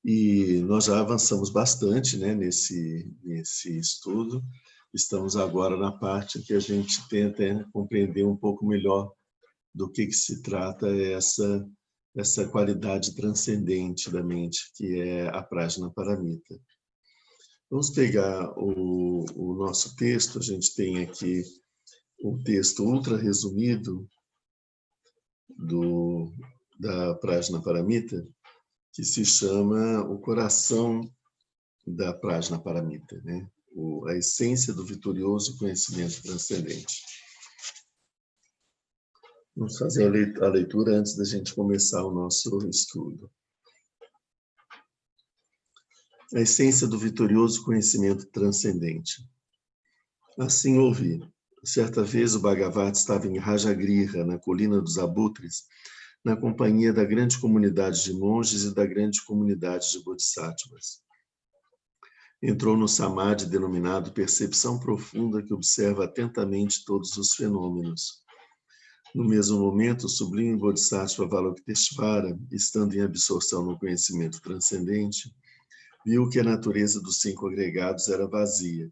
E nós já avançamos bastante, né, nesse estudo. Estamos agora na parte que a gente tenta compreender um pouco melhor do que se trata essa qualidade transcendente da mente, que é a Prajnaparamita. Vamos pegar o nosso texto. A gente tem aqui um texto ultra resumido da Prajnaparamita, que se chama O Coração da Prajnaparamita, né? A essência do vitorioso conhecimento transcendente. Vamos fazer a leitura antes da gente começar o nosso estudo. A essência do vitorioso conhecimento transcendente. Assim ouvi. Certa vez o Bhagavata estava em Rajagriha, na colina dos Abutres, na companhia da grande comunidade de monges e da grande comunidade de bodhisattvas. Entrou no samadhi denominado percepção profunda, que observa atentamente todos os fenômenos. No mesmo momento, o sublime bodhisattva Avalokiteshvara, estando em absorção no conhecimento transcendente, viu que a natureza dos 5 agregados era vazia.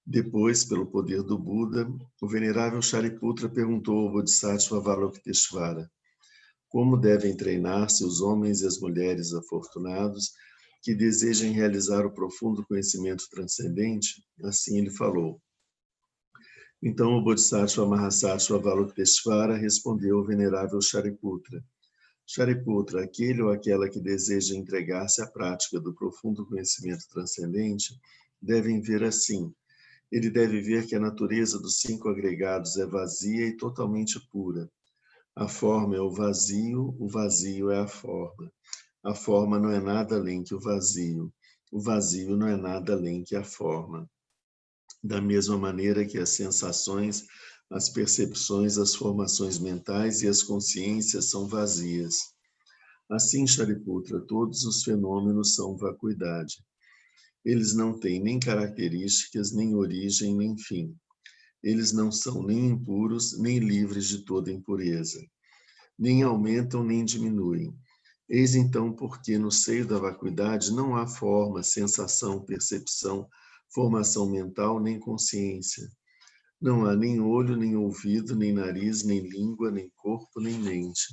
Depois, pelo poder do Buda, o venerável Shariputra perguntou ao bodhisattva Avalokiteshvara: como devem treinar-se os homens e as mulheres afortunados que desejem realizar o profundo conhecimento transcendente? Assim ele falou. Então o Bodhisattva Mahasattva Avalokiteshvara respondeu ao venerável Shariputra: Shariputra, aquele ou aquela que deseja entregar-se à prática do profundo conhecimento transcendente, devem ver assim. Ele deve ver que a natureza dos 5 agregados é vazia e totalmente pura. A forma é o vazio é a forma não é nada além que o vazio não é nada além que a forma. Da mesma maneira que as sensações, as percepções, as formações mentais e as consciências são vazias. Assim, Shariputra, todos os fenômenos são vacuidade. Eles não têm nem características, nem origem, nem fim. Eles não são nem impuros, nem livres de toda impureza. Nem aumentam, nem diminuem. Eis então porque no seio da vacuidade não há forma, sensação, percepção, formação mental, nem consciência. Não há nem olho, nem ouvido, nem nariz, nem língua, nem corpo, nem mente.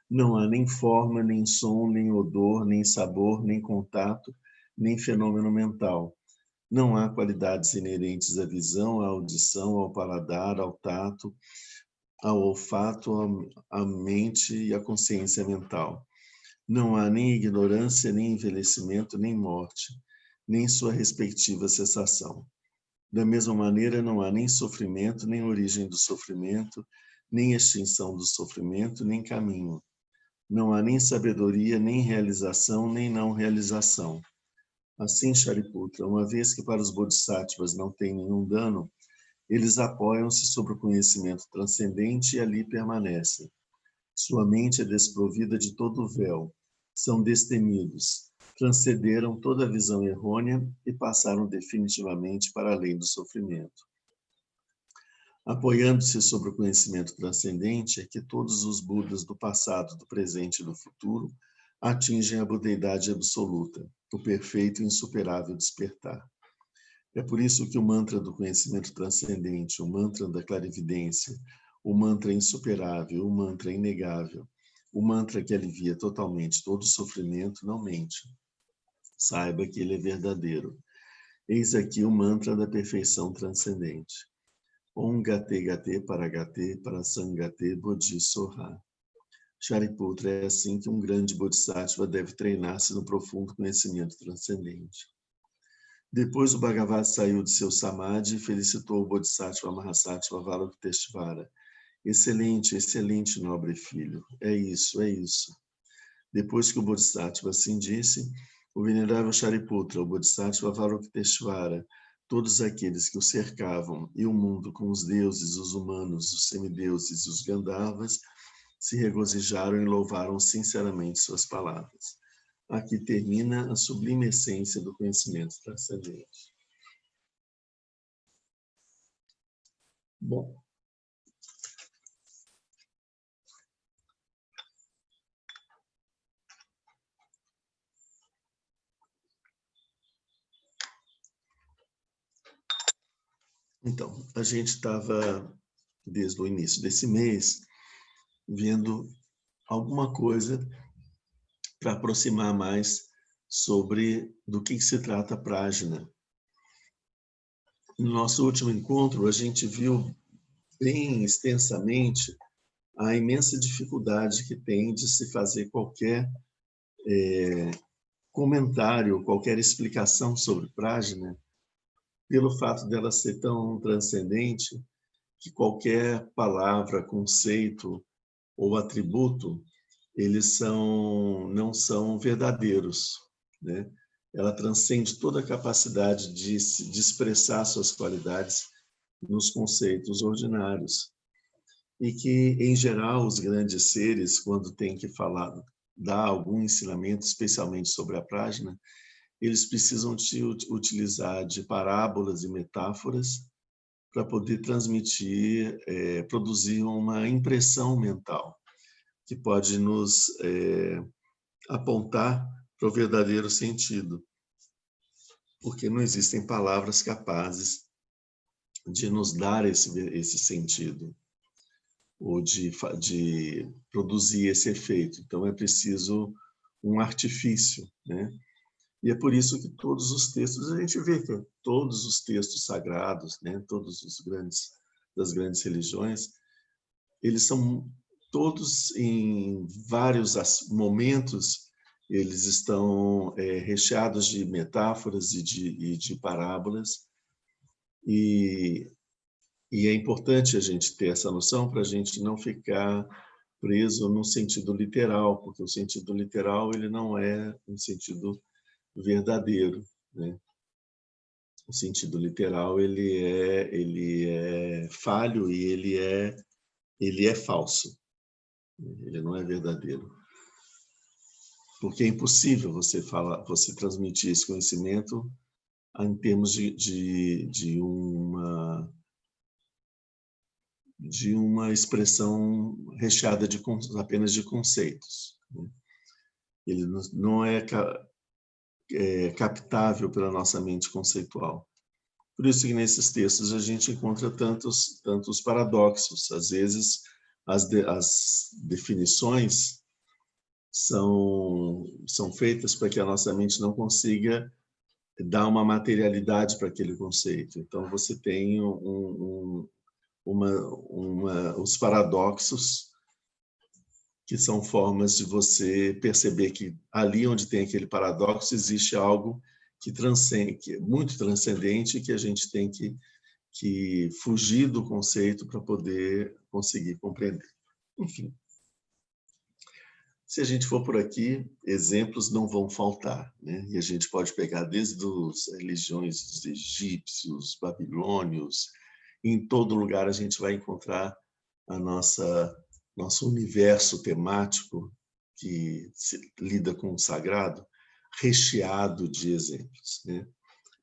Não há nem forma, nem som, nem odor, nem sabor, nem contato, nem fenômeno mental. Não há qualidades inerentes à visão, à audição, ao paladar, ao tato, ao olfato, à mente e à consciência mental. Não há nem ignorância, nem envelhecimento, nem morte, nem sua respectiva cessação. Da mesma maneira, não há nem sofrimento, nem origem do sofrimento, nem extinção do sofrimento, nem caminho. Não há nem sabedoria, nem realização, nem não realização. Assim, Shariputra, uma vez que para os bodhisattvas não tem nenhum dano, eles apoiam-se sobre o conhecimento transcendente e ali permanecem. Sua mente é desprovida de todo véu, são destemidos, transcenderam toda visão errônea e passaram definitivamente para além do sofrimento. Apoiando-se sobre o conhecimento transcendente, é que todos os Budas do passado, do presente e do futuro atingem a budeidade absoluta, o perfeito e insuperável despertar. É por isso que o mantra do conhecimento transcendente, o mantra da clarividência, o mantra insuperável, o mantra inegável, o mantra que alivia totalmente todo sofrimento, não mente. Saiba que ele é verdadeiro. Eis aqui o mantra da perfeição transcendente. Om Gate Gate Paragate Parasangate Bodhisoha. Shariputra, é assim que um grande bodhisattva deve treinar-se no profundo conhecimento transcendente. Depois o Bhagavata saiu de seu samadhi e felicitou o Bodhisattva Mahasattva Avalokiteshvara. Excelente, excelente, nobre filho. É isso, é isso. Depois que o Bodhisattva assim disse, o venerável Shariputra, o Bodhisattva Avalokiteshvara, todos aqueles que o cercavam e o mundo com os deuses, os humanos, os semideuses e os Gandharvas se regozijaram e louvaram sinceramente suas palavras. Aqui termina a sublime essência do conhecimento transcendente. Bom, Então, a gente estava, desde o início desse mês, vendo alguma coisa para aproximar mais sobre do que se trata a Prajna. No nosso último encontro, a gente viu bem extensamente a imensa dificuldade que tem de se fazer qualquer comentário, qualquer explicação sobre Prajna, pelo fato dela ser tão transcendente que qualquer palavra, conceito ou atributo, eles não são verdadeiros, né? Ela transcende toda a capacidade de expressar suas qualidades nos conceitos ordinários. E que, em geral, os grandes seres, quando têm que falar, dar algum ensinamento, especialmente sobre a Prajna, eles precisam utilizar de parábolas e metáforas para poder transmitir, produzir uma impressão mental que pode nos apontar para o verdadeiro sentido, porque não existem palavras capazes de nos dar esse sentido ou de produzir esse efeito. Então, é preciso um artifício, né? E é por isso que todos os textos, a gente vê que todos os textos sagrados, né, todos os das grandes religiões, eles são todos em vários momentos, eles estão recheados de metáforas e de parábolas, e é importante a gente ter essa noção para a gente não ficar preso no sentido literal, porque o sentido literal ele não é um sentido verdadeiro, né? O sentido literal ele é falho e ele é falso. Ele não é verdadeiro. Porque é impossível você transmitir esse conhecimento em termos de uma expressão recheada apenas de conceitos. Ele não é captável pela nossa mente conceitual. Por isso que nesses textos a gente encontra tantos paradoxos. Às vezes as definições são feitas para que a nossa mente não consiga dar uma materialidade para aquele conceito. Então você tem os paradoxos, que são formas de você perceber que ali onde tem aquele paradoxo existe algo que transcende, que é muito transcendente, que a gente tem que fugir do conceito para poder conseguir compreender. Enfim, se a gente for por aqui, exemplos não vão faltar, né? E a gente pode pegar desde as religiões dos egípcios, babilônios, em todo lugar a gente vai encontrar a nosso universo temático que lida com o sagrado, recheado de exemplos, né?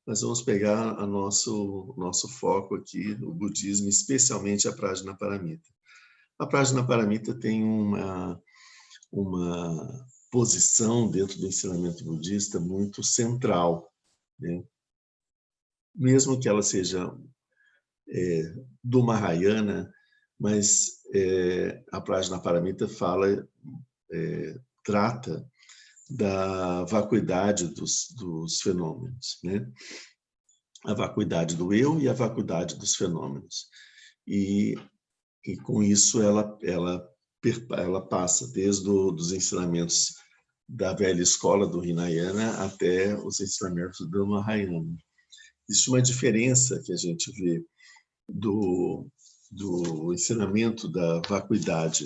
Mas vamos pegar nosso foco aqui, o budismo, especialmente a Prajnaparamita. A Prajnaparamita tem uma posição dentro do ensinamento budista muito central, né? Mesmo que ela seja do Mahayana, mas a Prajnaparamita trata da vacuidade dos fenômenos, né? A vacuidade do eu e a vacuidade dos fenômenos. E com isso ela passa desde os ensinamentos da velha escola do Hinayana até os ensinamentos do Mahayana. Existe uma diferença que a gente vê do ensinamento da vacuidade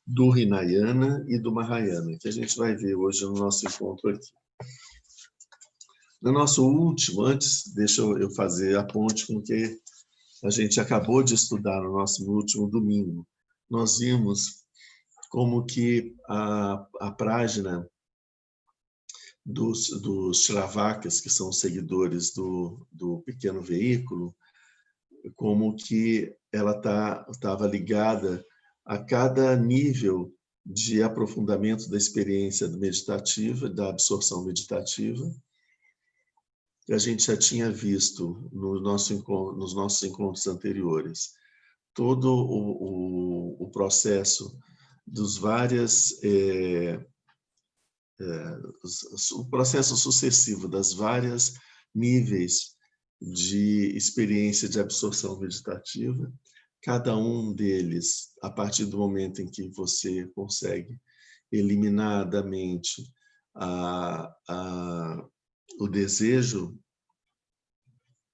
do Hinayana e do Mahayana, que a gente vai ver hoje no nosso encontro aqui. No nosso último, deixa eu fazer a ponte com o que a gente acabou de estudar no nosso último domingo. Nós vimos como que a Prajna dos Shravakas, que são os seguidores do pequeno veículo, como que ela estava ligada a cada nível de aprofundamento da experiência meditativa, da absorção meditativa, que a gente já tinha visto nos nossos encontros anteriores. Todo o processo dos várias o processo sucessivo das várias níveis de experiência de absorção meditativa, cada um deles, a partir do momento em que você consegue eliminar da mente o desejo,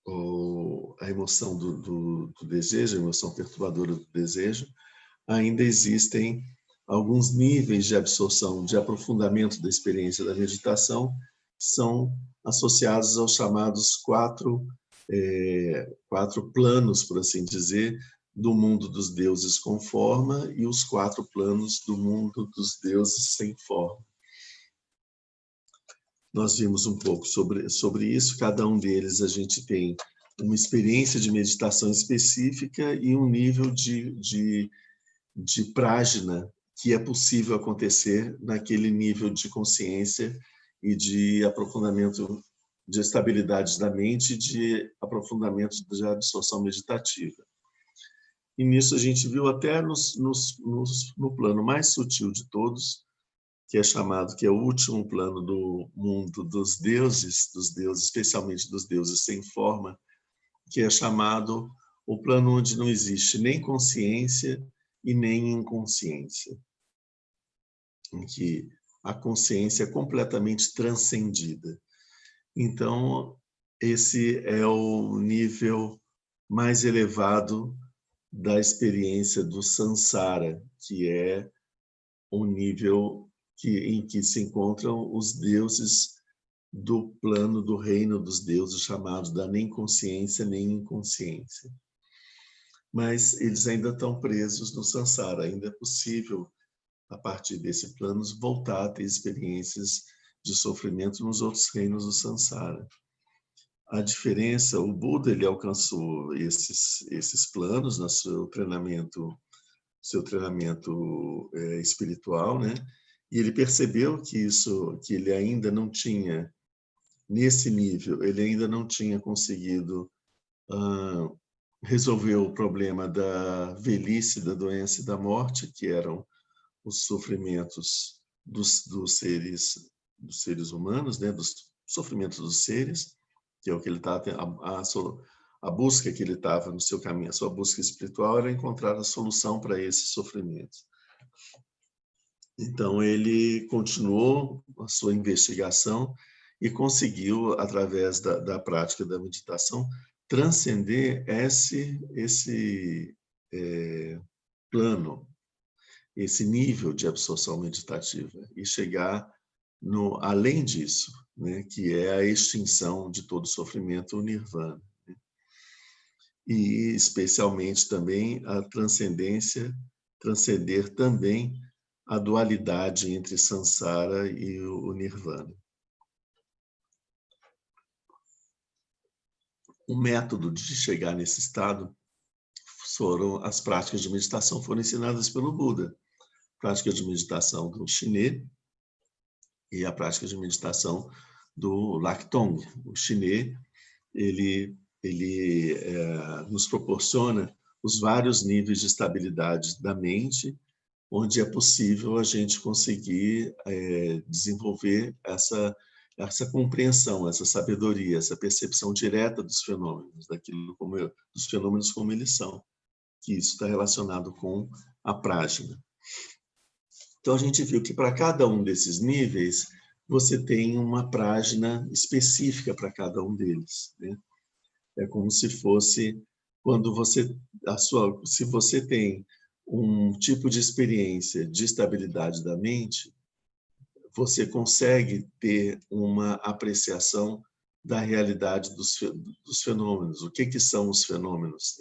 ou a emoção do desejo, a emoção perturbadora do desejo, ainda existem alguns níveis de absorção, de aprofundamento da experiência da meditação, que são associados aos chamados quatro planos, por assim dizer, do mundo dos deuses com forma e os 4 planos do mundo dos deuses sem forma. Nós vimos um pouco sobre isso, cada um deles a gente tem uma experiência de meditação específica e um nível de prájna que é possível acontecer naquele nível de consciência e de aprofundamento de estabilidade da mente e de aprofundamento da absorção meditativa. E nisso a gente viu até no plano mais sutil de todos, que é o último plano do mundo dos deuses, especialmente dos deuses sem forma, que é chamado o plano onde não existe nem consciência e nem inconsciência, em que a consciência é completamente transcendida. Então, esse é o nível mais elevado da experiência do samsara, que é um nível em que se encontram os deuses do plano do reino dos deuses, chamados da nem consciência nem inconsciência. Mas eles ainda estão presos no samsara, ainda é possível, a partir desse plano, voltar a ter experiências de sofrimento nos outros reinos do samsara. A diferença, o Buda ele alcançou esses planos no seu treinamento espiritual, né? E ele percebeu que ele ainda não tinha, nesse nível, ele ainda não tinha conseguido resolver o problema da velhice, da doença e da morte, que eram os sofrimentos dos seres humanos, né? Dos sofrimentos dos seres, que é o que ele está a busca que ele estava no seu caminho, a sua busca espiritual era encontrar a solução para esses sofrimentos. Então, ele continuou a sua investigação e conseguiu, através da prática da meditação, transcender esse plano, esse nível de absorção meditativa e chegar além disso, né, que é a extinção de todo sofrimento, o nirvana. E, especialmente, também a transcender também a dualidade entre samsara e o nirvana. O método de chegar nesse estado as práticas de meditação foram ensinadas pelo Buda. A prática de meditação do Shiné e a prática de meditação do Lactong. O Shiné, ele nos proporciona os vários níveis de estabilidade da mente, onde é possível a gente conseguir desenvolver essa compreensão, essa sabedoria, essa percepção direta dos fenômenos, dos fenômenos como eles são, que isso está relacionado com a prática. Então, a gente viu que para cada um desses níveis, você tem uma prájna específica para cada um deles, né? É como se fosse se você tem um tipo de experiência de estabilidade da mente, você consegue ter uma apreciação da realidade dos fenômenos. O que são os fenômenos?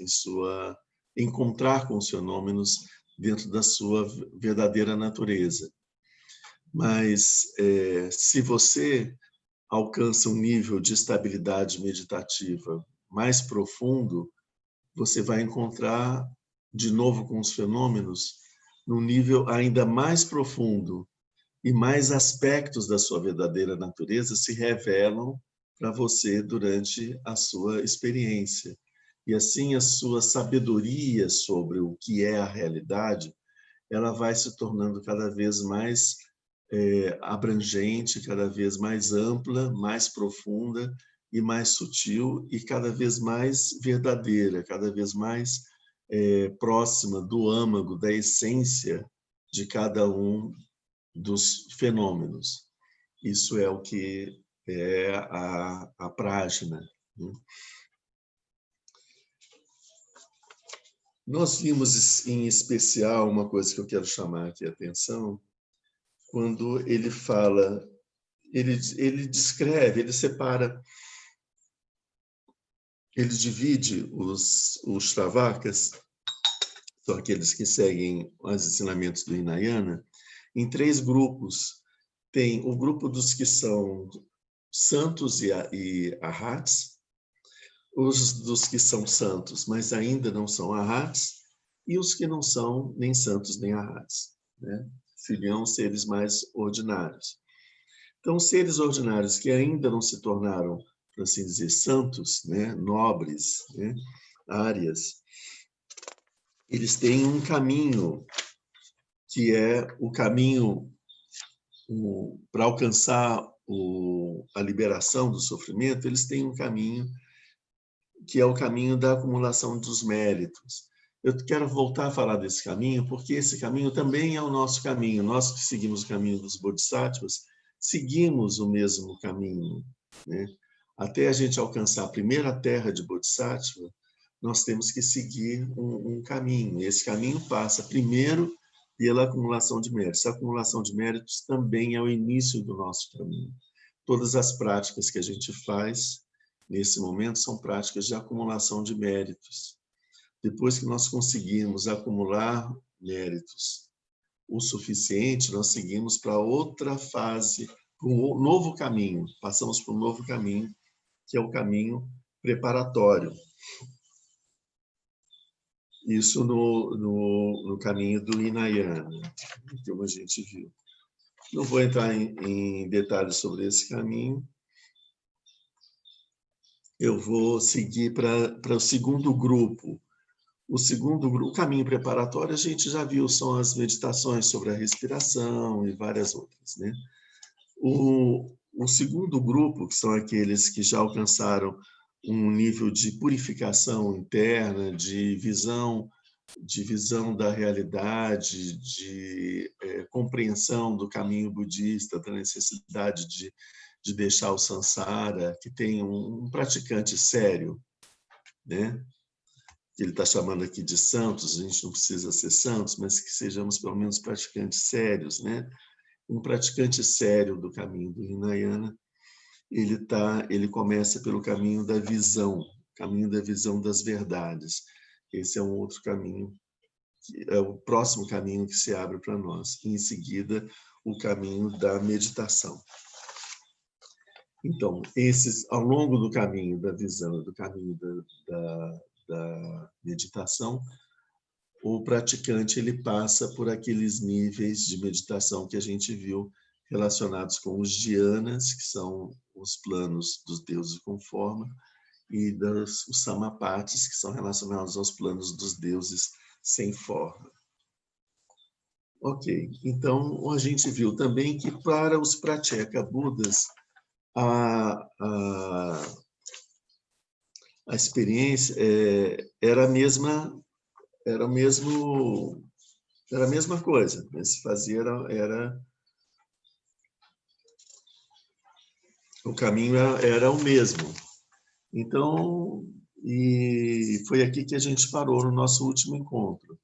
Encontrar com os fenômenos dentro da sua verdadeira natureza. Mas se você alcança um nível de estabilidade meditativa mais profundo, você vai encontrar de novo com os fenômenos num nível ainda mais profundo e mais aspectos da sua verdadeira natureza se revelam para você durante a sua experiência. E assim a sua sabedoria sobre o que é a realidade, ela vai se tornando cada vez mais abrangente, cada vez mais ampla, mais profunda e mais sutil e cada vez mais verdadeira, cada vez mais próxima do âmago, da essência de cada um dos fenômenos. Isso é o que é a prajna. Nós vimos em especial uma coisa que eu quero chamar aqui a atenção, quando ele fala, ele descreve, ele separa, ele divide os Shravakas, são aqueles que seguem os ensinamentos do Hinayana, em 3 grupos. Tem o grupo dos que são santos e arhats, os dos que são santos, mas ainda não são arhats, e os que não são nem santos nem arhats, né? Seriam seres mais ordinários. Então, seres ordinários que ainda não se tornaram, por assim dizer, santos, né? Nobres, né? Árias, eles têm um caminho que é o caminho para alcançar a liberação do sofrimento. Eles têm um caminho que é o caminho da acumulação dos méritos. Eu quero voltar a falar desse caminho, porque esse caminho também é o nosso caminho. Nós que seguimos o caminho dos bodhisattvas, seguimos o mesmo caminho, né? Até a gente alcançar a primeira terra de bodhisattva, nós temos que seguir um caminho. Esse caminho passa primeiro pela acumulação de méritos. A acumulação de méritos também é o início do nosso caminho. Todas as práticas que a gente faz nesse momento são práticas de acumulação de méritos. Depois que nós conseguirmos acumular méritos o suficiente, nós seguimos para outra fase, para um novo caminho. Passamos para um novo caminho, que é o caminho preparatório. Isso no caminho do Hinayana, como a gente viu. Não vou entrar em detalhes sobre esse caminho. Eu vou seguir para o segundo grupo. O caminho preparatório, a gente já viu, são as meditações sobre a respiração e várias outras, né? O segundo grupo, que são aqueles que já alcançaram um nível de purificação interna, de visão da realidade, de compreensão do caminho budista, da necessidade de deixar o samsara, que tem um praticante sério, né? Que ele está chamando aqui de santos, a gente não precisa ser santos, mas que sejamos pelo menos praticantes sérios, né? Um praticante sério do caminho do Hinayana, ele começa pelo caminho da visão das verdades. Esse é um outro caminho, é o próximo caminho que se abre para nós. E, em seguida, o caminho da meditação. Então, ao longo do caminho da visão, do caminho da meditação, o praticante ele passa por aqueles níveis de meditação que a gente viu relacionados com os dhyanas, que são os planos dos deuses com forma, e os samapatis, que são relacionados aos planos dos deuses sem forma. Ok, então a gente viu também que para os pratyeka budas, a experiência era a mesma coisa, né? Se fazia o caminho era o mesmo. Então, e foi aqui que a gente parou no nosso último encontro.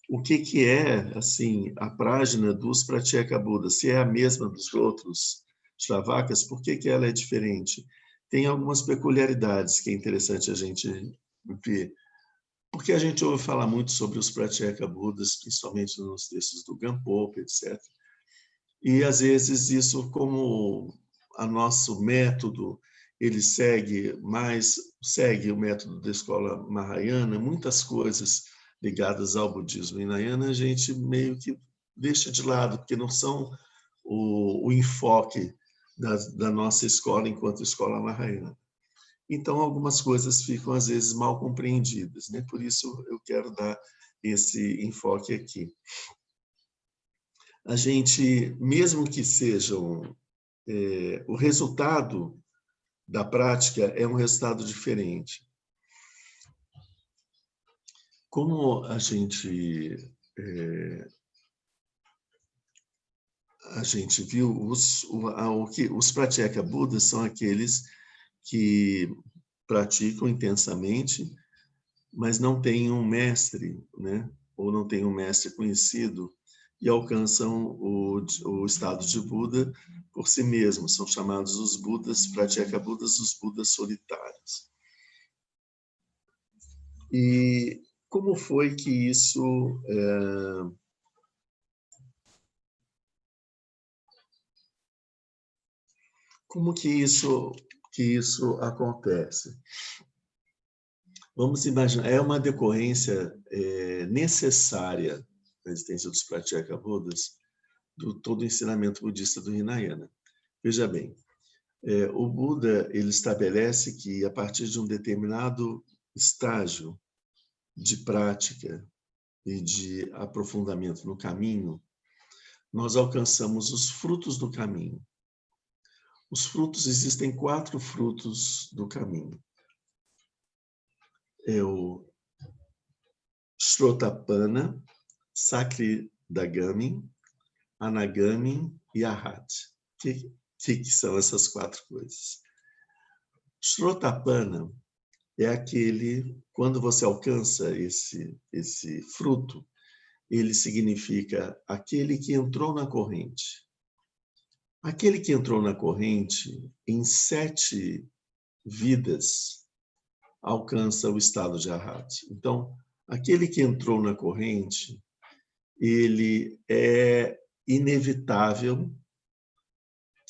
O que é, assim, a prajna dos pratyeka budas? Se é a mesma dos outros Shravakas, por que ela é diferente? Tem algumas peculiaridades que é interessante a gente ver. Porque a gente ouve falar muito sobre os pratyeka budas, principalmente nos textos do Gampopa, etc. E, às vezes, isso, como o nosso método, ele segue o método da escola Mahayana, muitas coisas ligadas ao budismo Hinayana, a gente meio que deixa de lado, porque não são o enfoque da nossa escola enquanto escola Mahayana. Então, algumas coisas ficam, às vezes, mal compreendidas, né? Por isso, eu quero dar esse enfoque aqui. A gente, mesmo que sejam... o resultado da prática é um resultado diferente. Como a gente viu, os Pratyeka Budas são aqueles que praticam intensamente, mas não têm um mestre, né? Ou não têm um mestre conhecido, e alcançam o estado de Buda por si mesmos. São chamados os Budas, Pratyeka Budas, os Budas solitários. E como foi que isso... Como que isso acontece? Vamos imaginar, é uma decorrência necessária da existência dos Pratyeka Budas, do todo o ensinamento budista do Hinayana. Veja bem, o Buda ele estabelece que, a partir de um determinado estágio de prática e de aprofundamento no caminho, nós alcançamos os frutos do caminho. Os frutos, existem 4 frutos do caminho. É o Shrotapana, Sakridagami, Anagami e Arhat. O que são essas 4 coisas? Shrotapana é aquele, quando você alcança esse fruto, ele significa aquele que entrou na corrente. Aquele que entrou na corrente, em 7 vidas, alcança o estado de Arhat. Então, aquele que entrou na corrente, ele é inevitável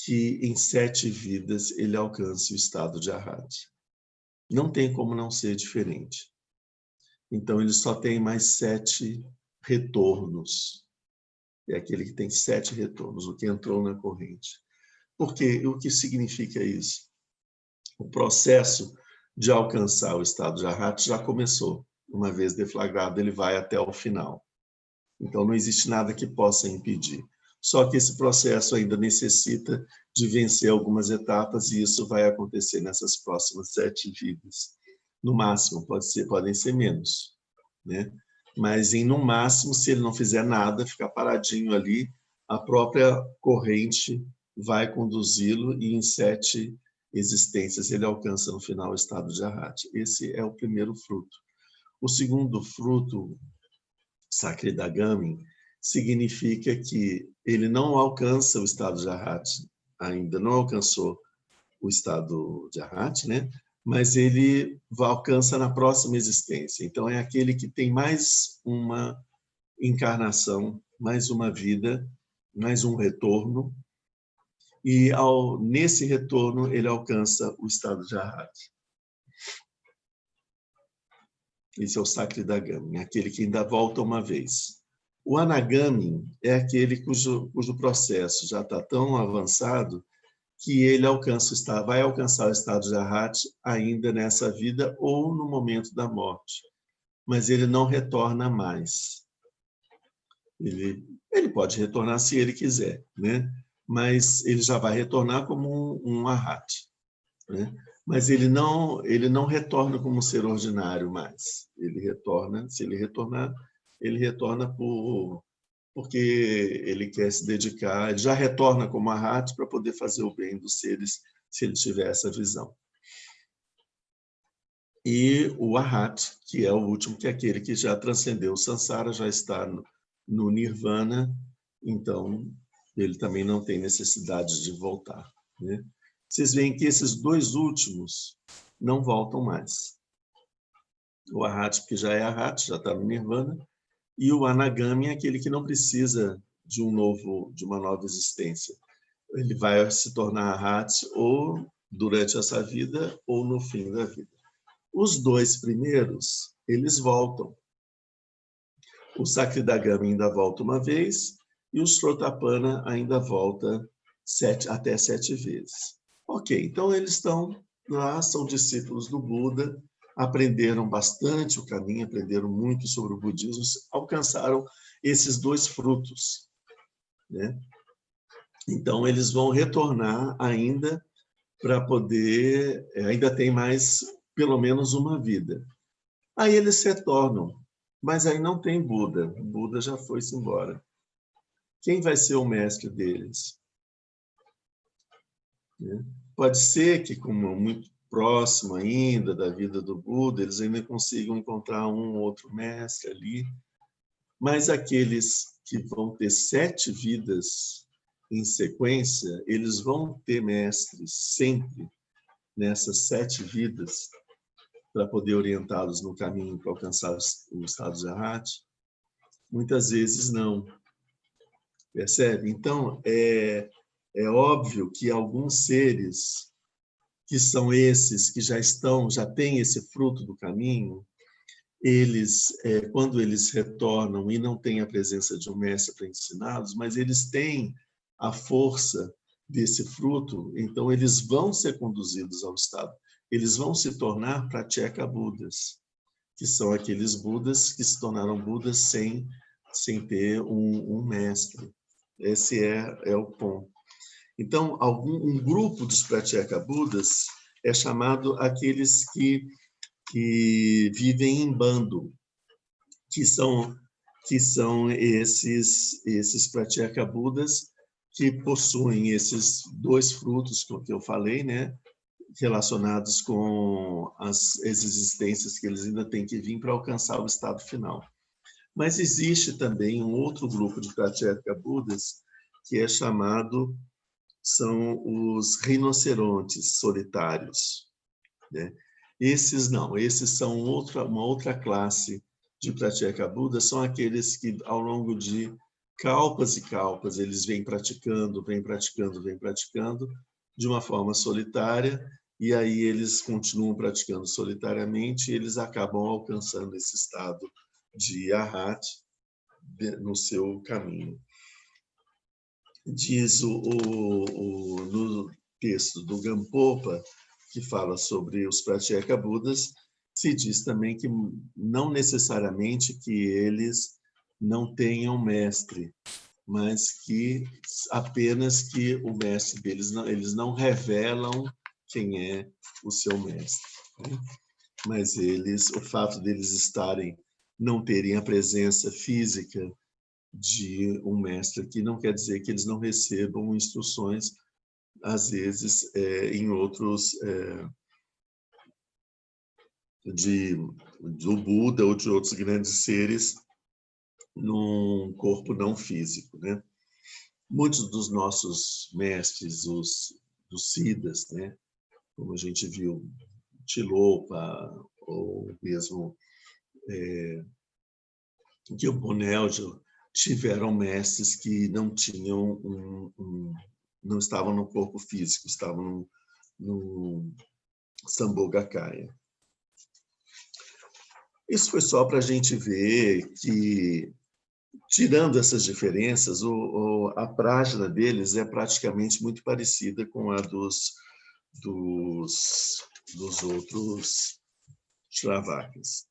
que em 7 vidas ele alcance o estado de Arhat. Não tem como não ser diferente. Então, ele só tem mais 7 retornos. É aquele que tem 7 retornos, o que entrou na corrente. Porque o que significa isso? O processo de alcançar o estado de Arhat já começou. Uma vez deflagrado, ele vai até o final. Então, não existe nada que possa impedir. Só que esse processo ainda necessita de vencer algumas etapas, e isso vai acontecer nessas próximas 7 vidas. No máximo, podem ser menos, né? Mas, no máximo, se ele não fizer nada, ficar paradinho ali, a própria corrente vai conduzi-lo, e em 7 existências ele alcança no final o estado de Arhat. Esse é o primeiro fruto. O segundo fruto, Sakridagami, significa que ele não alcança o estado de Arhat, ainda não alcançou o estado de Arhat, né? Mas ele alcança na próxima existência. Então, é aquele que tem mais uma encarnação, mais uma vida, mais um retorno, e nesse retorno ele alcança o estado de Arhat. Esse é o Sakridagami, aquele que ainda volta uma vez. O Anagami é aquele cujo processo já está tão avançado que ele vai alcançar o estado de Arhat ainda nessa vida ou no momento da morte, mas ele não retorna mais. Ele pode retornar se ele quiser, né? Mas ele já vai retornar como um Arhat, né? Mas ele não retorna como um ser ordinário mais. Ele retorna, se ele retornar, ele retorna porque ele quer se dedicar, ele já retorna como Arhat para poder fazer o bem dos seres, se ele tiver essa visão. E o Arhat, que é o último, que é aquele que já transcendeu o Sansara, já está no Nirvana, então ele também não tem necessidade de voltar, né? Vocês veem que esses 2 últimos não voltam mais. O Arhat, porque já é Arhat, já está no Nirvana, e o Anagami é aquele que não precisa de uma nova existência. Ele vai se tornar Arhat ou durante essa vida ou no fim da vida. Os 2 primeiros, eles voltam. O Sakridagami ainda volta uma vez e o Shrotapana ainda volta até 7 vezes. Ok, então eles estão lá, são discípulos do Buda, aprenderam bastante o caminho, aprenderam muito sobre o budismo, alcançaram esses 2 frutos, né? Então, eles vão retornar ainda para poder... ainda tem mais, pelo menos, uma vida. Aí eles retornam, mas aí não tem Buda. O Buda já foi-se embora. Quem vai ser o mestre deles? Pode ser que, como muito próximo ainda da vida do Buda, eles ainda consigam encontrar um ou outro mestre ali, mas aqueles que vão ter 7 vidas em sequência, eles vão ter mestres sempre nessas 7 vidas para poder orientá-los no caminho para alcançar o estado de Arhat? Muitas vezes não. Percebe? Então, é óbvio que alguns seres que são esses que já têm esse fruto do caminho, eles, quando eles retornam e não têm a presença de um mestre para ensiná-los, mas eles têm a força desse fruto, então eles vão ser conduzidos ao estado. Eles vão se tornar pratyeka Budas, que são aqueles Budas que se tornaram Budas sem ter um mestre. Esse é o ponto. Então, um grupo dos pratyeka Budas é chamado aqueles que vivem em bando, que são esses pratyeka Budas que possuem esses 2 frutos que eu falei, né, relacionados com as existências que eles ainda têm que vir para alcançar o estado final. Mas existe também um outro grupo de pratyeka Budas que é chamado, são os rinocerontes solitários, né? Esses não, esses são uma outra classe de pratyeka Buda, são aqueles que ao longo de kalpas e kalpas eles vêm praticando de uma forma solitária, e aí eles continuam praticando solitariamente e eles acabam alcançando esse estado de Arhat no seu caminho. Diz no texto do Gampopa, que fala sobre os pratyeka Budas, se diz também que não necessariamente que eles não tenham mestre, mas que apenas que o mestre deles, eles não revelam quem é o seu mestre, né? Mas o fato deles não terem a presença física de um mestre aqui não quer dizer que eles não recebam instruções, às vezes, em outros, do Buda ou de outros grandes seres, num corpo não físico, né? Muitos dos nossos mestres, dos Siddhas, né? Como a gente viu, Tilopa, ou mesmo Gyalpo-Neljo, tiveram mestres que não tinham não estavam no corpo físico, estavam no Sambhogakaya. Isso foi só para a gente ver que, tirando essas diferenças, a prática deles é praticamente muito parecida com a dos outros Shravakas.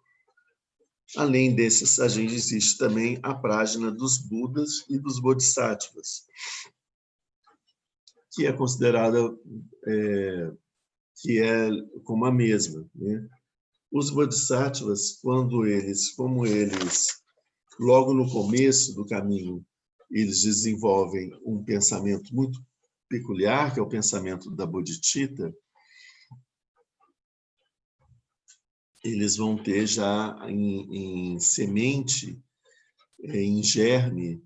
Além desses, a gente existe também a prática dos Budas e dos Bodhisattvas, que é considerada que é como a mesma, né? Os Bodhisattvas, como eles, logo no começo do caminho, eles desenvolvem um pensamento muito peculiar, que é o pensamento da Bodhicitta, eles vão ter já em semente, em germe,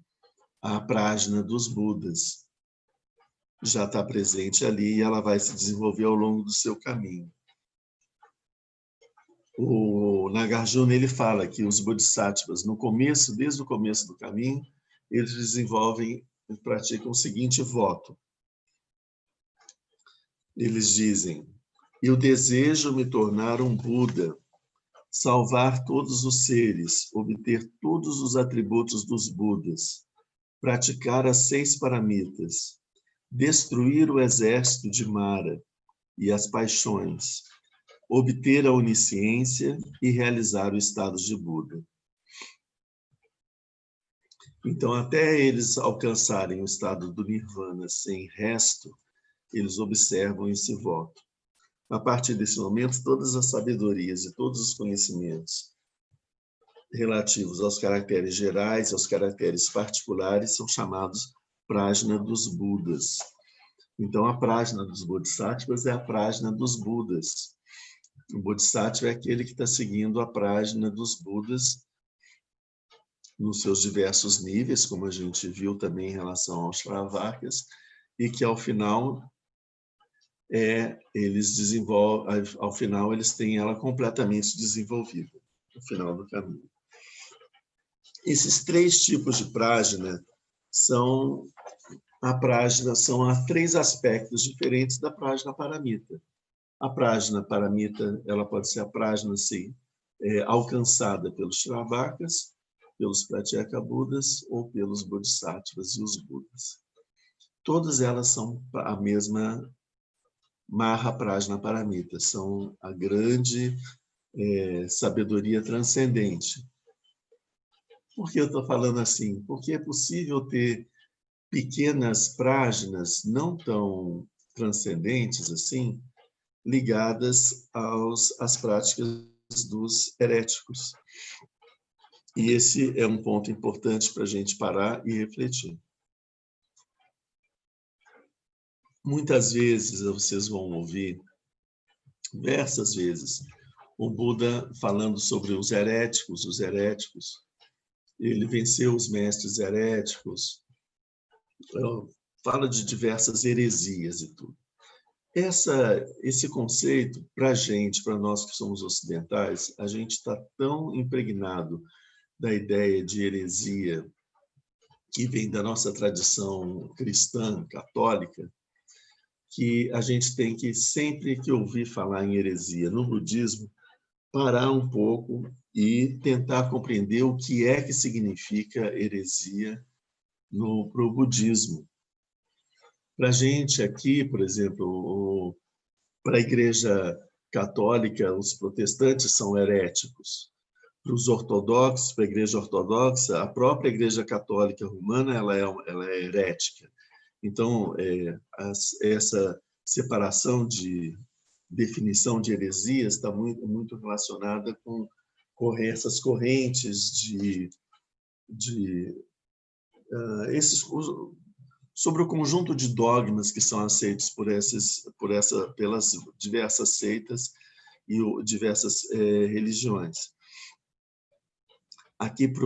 a prajna dos Budas. Já está presente ali e ela vai se desenvolver ao longo do seu caminho. O Nagarjuna, ele fala que os Bodhisattvas, desde o começo do caminho, eles praticam o seguinte voto. Eles dizem: eu desejo me tornar um Buda, salvar todos os seres, obter todos os atributos dos Budas, praticar as 6 paramitas, destruir o exército de Mara e as paixões, obter a onisciência e realizar o estado de Buda. Então, até eles alcançarem o estado do Nirvana sem resto, eles observam esse voto. A partir desse momento, todas as sabedorias e todos os conhecimentos relativos aos caracteres gerais, aos caracteres particulares, são chamados prajna dos Budas. Então, a prajna dos Bodhisattvas é a prajna dos Budas. O Bodhisattva é aquele que está seguindo a prajna dos Budas nos seus diversos níveis, como a gente viu também em relação aos Shravakas, e que ao final eles desenvolvem, ao final eles têm ela completamente desenvolvida, no final do caminho. Esses três tipos de prajna são há três aspectos diferentes da prajna paramita. A prajna paramita, ela pode ser a prajna sim, alcançada pelos Shravakas, pelos Pratyeka Budas ou pelos Bodhisattvas e os Budas. Todas elas são a mesma Maha Prajna Paramita, são a grande sabedoria transcendente. Por que eu estou falando assim? Porque é possível ter pequenas prajnas não tão transcendentes assim, ligadas às práticas dos heréticos. E esse é um ponto importante para a gente parar e refletir. Muitas vezes vocês vão ouvir, diversas vezes, o Buda falando sobre os heréticos. Ele venceu os mestres heréticos, fala de diversas heresias e tudo. Esse conceito, para a gente, para nós que somos ocidentais, a gente está tão impregnado da ideia de heresia que vem da nossa tradição cristã, católica, que a gente tem que, sempre que ouvir falar em heresia no budismo, parar um pouco e tentar compreender o que é que significa heresia para o budismo. Para a gente aqui, por exemplo, para a Igreja Católica, os protestantes são heréticos. Para os ortodoxos, para a Igreja Ortodoxa, a própria Igreja Católica Romana ela é herética. Então, essa separação de definição de heresias está muito relacionada com essas correntes sobre o conjunto de dogmas que são aceitos pelas diversas seitas e diversas religiões. Aqui para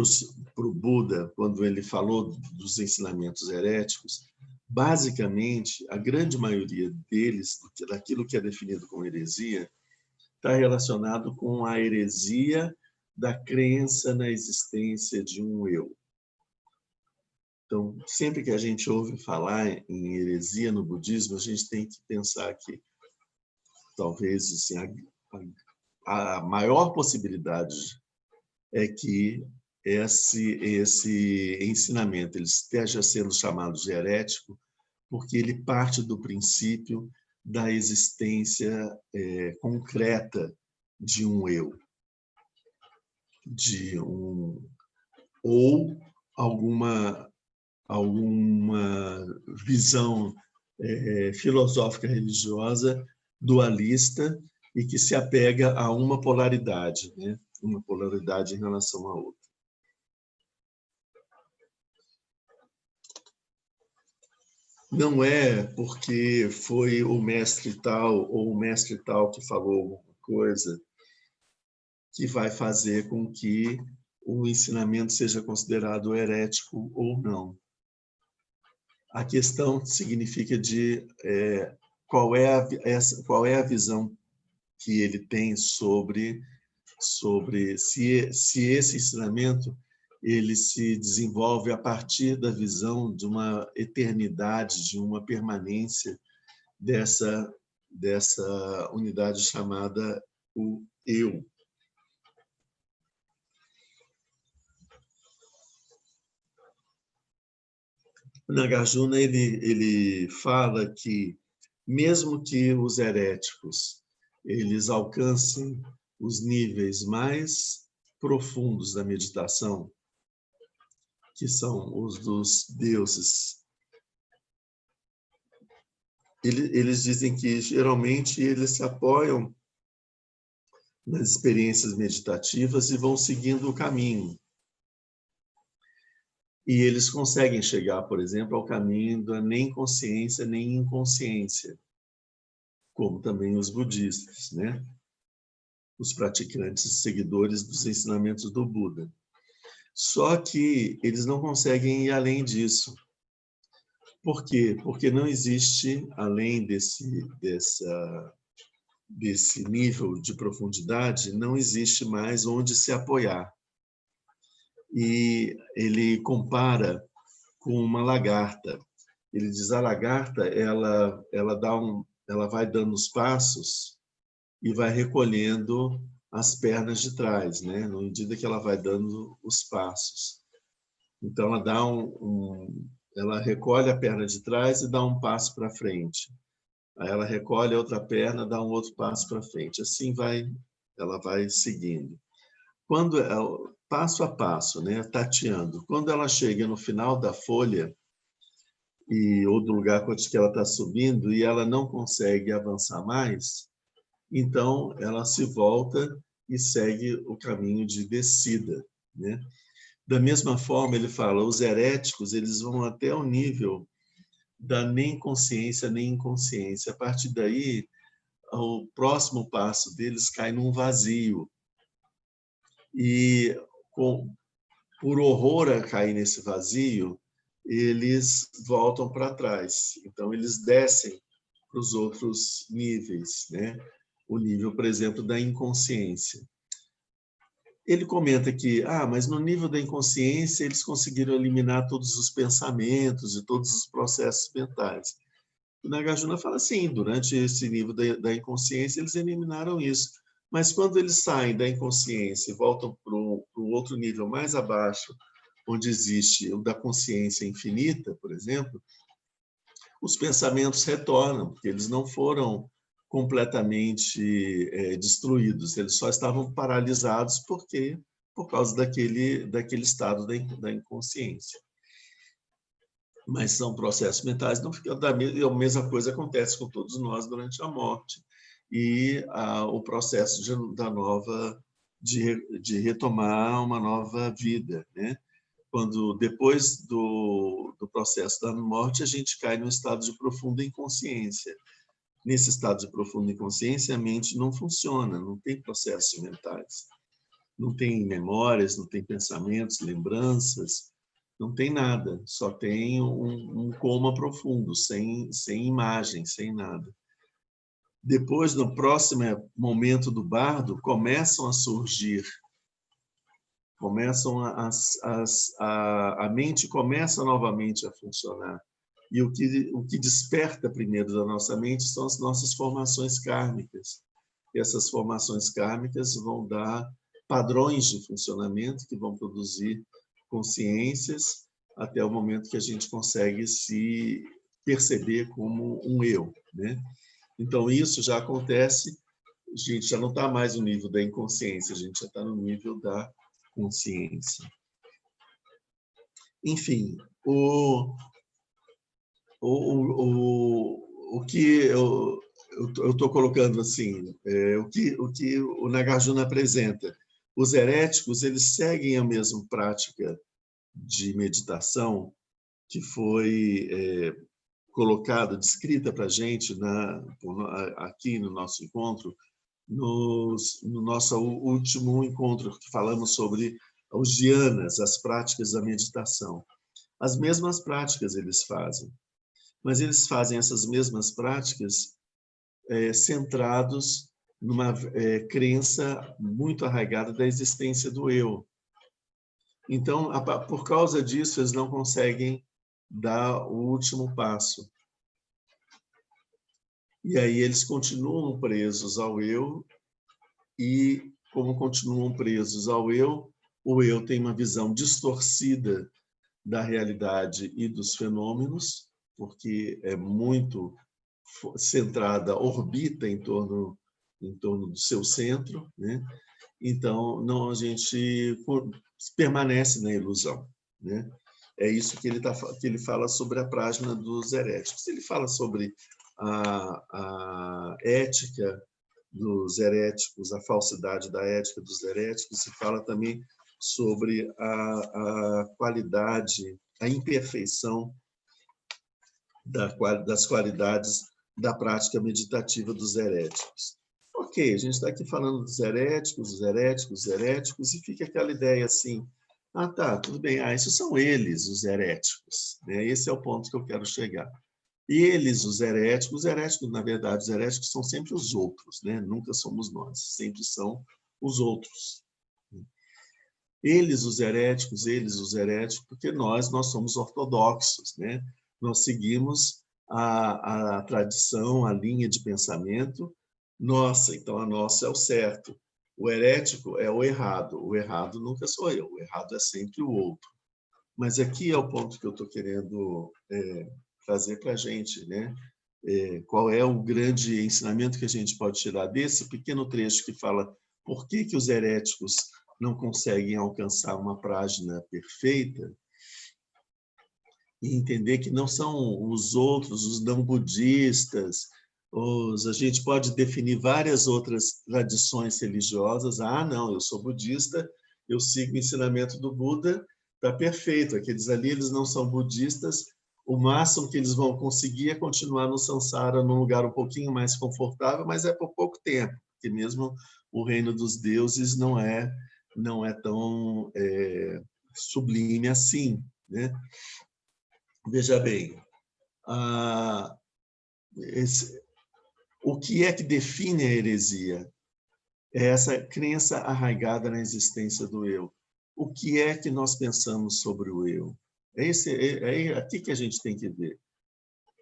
o Buda, quando ele falou dos ensinamentos heréticos, basicamente, a grande maioria deles, daquilo que é definido como heresia, está relacionado com a heresia da crença na existência de um eu. Então, sempre que a gente ouve falar em heresia no budismo, a gente tem que pensar que talvez assim, a maior possibilidade é que esse ensinamento ele esteja sendo chamado de herético porque ele parte do princípio da existência concreta de um eu, ou alguma visão filosófica religiosa dualista e que se apega a uma polaridade, né? Uma polaridade em relação à outra. Não é porque foi o mestre tal ou o mestre tal que falou alguma coisa que vai fazer com que o ensinamento seja considerado herético ou não. A questão significa qual é a visão que ele tem sobre se esse ensinamento ele se desenvolve a partir da visão de uma eternidade, de uma permanência dessa unidade chamada o eu. O Nagarjuna ele fala que, mesmo que os heréticos eles alcancem os níveis mais profundos da meditação, que são os dos deuses, eles dizem que, geralmente, eles se apoiam nas experiências meditativas e vão seguindo o caminho. E eles conseguem chegar, por exemplo, ao caminho da nem consciência nem inconsciência, como também os budistas, né? Os praticantes seguidores dos ensinamentos do Buda. Só que eles não conseguem ir além disso. Por quê? Porque não existe, além desse nível de profundidade, não existe mais onde se apoiar. E ele compara com uma lagarta. Ele diz: a lagarta ela vai dando os passos e vai recolhendo as pernas de trás, né? Na medida que ela vai dando os passos. Então ela dá ela recolhe a perna de trás e dá um passo para frente. Aí ela recolhe a outra perna, dá um outro passo para frente. Assim ela vai seguindo. Quando passo a passo, né, tateando. Quando ela chega no final da folha ou do lugar que ela está subindo e ela não consegue avançar mais, então ela se volta e segue o caminho de descida, né? Da mesma forma, ele fala, os heréticos eles vão até o nível da nem consciência nem inconsciência. A partir daí, o próximo passo deles cai num vazio. E por horror a cair nesse vazio, eles voltam para trás. Então, eles descem para os outros níveis, né? O nível, por exemplo, da inconsciência. Ele comenta que, mas no nível da inconsciência eles conseguiram eliminar todos os pensamentos e todos os processos mentais. O Nagarjuna fala assim, durante esse nível da inconsciência eles eliminaram isso. Mas quando eles saem da inconsciência e voltam para o outro nível mais abaixo, onde existe o da consciência infinita, por exemplo, os pensamentos retornam, porque eles não foram completamente destruídos, eles só estavam paralisados por causa daquele estado da inconsciência. Mas são processos mentais, não fica a mesma coisa acontece com todos nós durante a morte e o processo de retomar uma nova vida, né? Quando depois do processo da morte a gente cai num estado de profunda inconsciência. Nesse estado de profunda inconsciência a mente não funciona, não tem processos mentais, não tem memórias, não tem pensamentos, lembranças. Não tem nada, só tem um coma profundo, sem imagem, sem nada. Depois, no próximo momento do bardo, começam a surgir, a mente começa novamente a funcionar. E o que desperta primeiro da nossa mente são as nossas formações kármicas. E essas formações kármicas vão dar padrões de funcionamento que vão produzir consciências até o momento que a gente consegue se perceber como um eu, né? Então, isso já acontece, a gente já não está mais no nível da inconsciência, a gente já está no nível da consciência. Enfim, o que eu estou colocando assim, o que o Nagarjuna apresenta. Os heréticos eles seguem a mesma prática de meditação que foi colocada, descrita para a gente aqui no nosso encontro, no nosso último encontro, que falamos sobre os dhyanas, as práticas da meditação. As mesmas práticas eles fazem, mas eles fazem essas mesmas práticas centrados numa crença muito arraigada da existência do eu. Então, por causa disso, eles não conseguem dar o último passo. E aí eles continuam presos ao eu, e como continuam presos ao eu, o eu tem uma visão distorcida da realidade e dos fenômenos, porque é muito centrada, orbita em torno do seu centro, né? Então, não, a gente permanece na ilusão, né? É isso que ele fala sobre a prágina dos heréticos. Ele fala sobre a ética dos heréticos, a falsidade da ética dos heréticos, e fala também sobre a qualidade, a imperfeição das qualidades da prática meditativa dos heréticos. Ok, a gente está aqui falando dos heréticos, e fica aquela ideia assim, tá, tudo bem, esses são eles, os heréticos, né? Esse é o ponto que eu quero chegar. Eles, os heréticos, na verdade, os heréticos são sempre os outros, né? Nunca somos nós, sempre são os outros. Eles, os heréticos, porque nós somos ortodoxos, né? Nós seguimos a tradição, a linha de pensamento nossa, então a nossa é o certo. O herético é o errado nunca sou eu, o errado é sempre o outro. Mas aqui é o ponto que eu estou querendo trazer para a gente, né? Qual é o grande ensinamento que a gente pode tirar desse pequeno trecho que fala por que os heréticos não conseguem alcançar uma prágina perfeita, e entender que não são os outros, os não budistas, a gente pode definir várias outras tradições religiosas. Não, eu sou budista, eu sigo o ensinamento do Buda, está perfeito. Aqueles ali, eles não são budistas, o máximo que eles vão conseguir é continuar no samsara, num lugar um pouquinho mais confortável, mas é por pouco tempo, porque mesmo o reino dos deuses não é tão sublime assim, né? Veja bem, o que é que define a heresia? É essa crença arraigada na existência do eu. O que é que nós pensamos sobre o eu? É aqui que a gente tem que ver.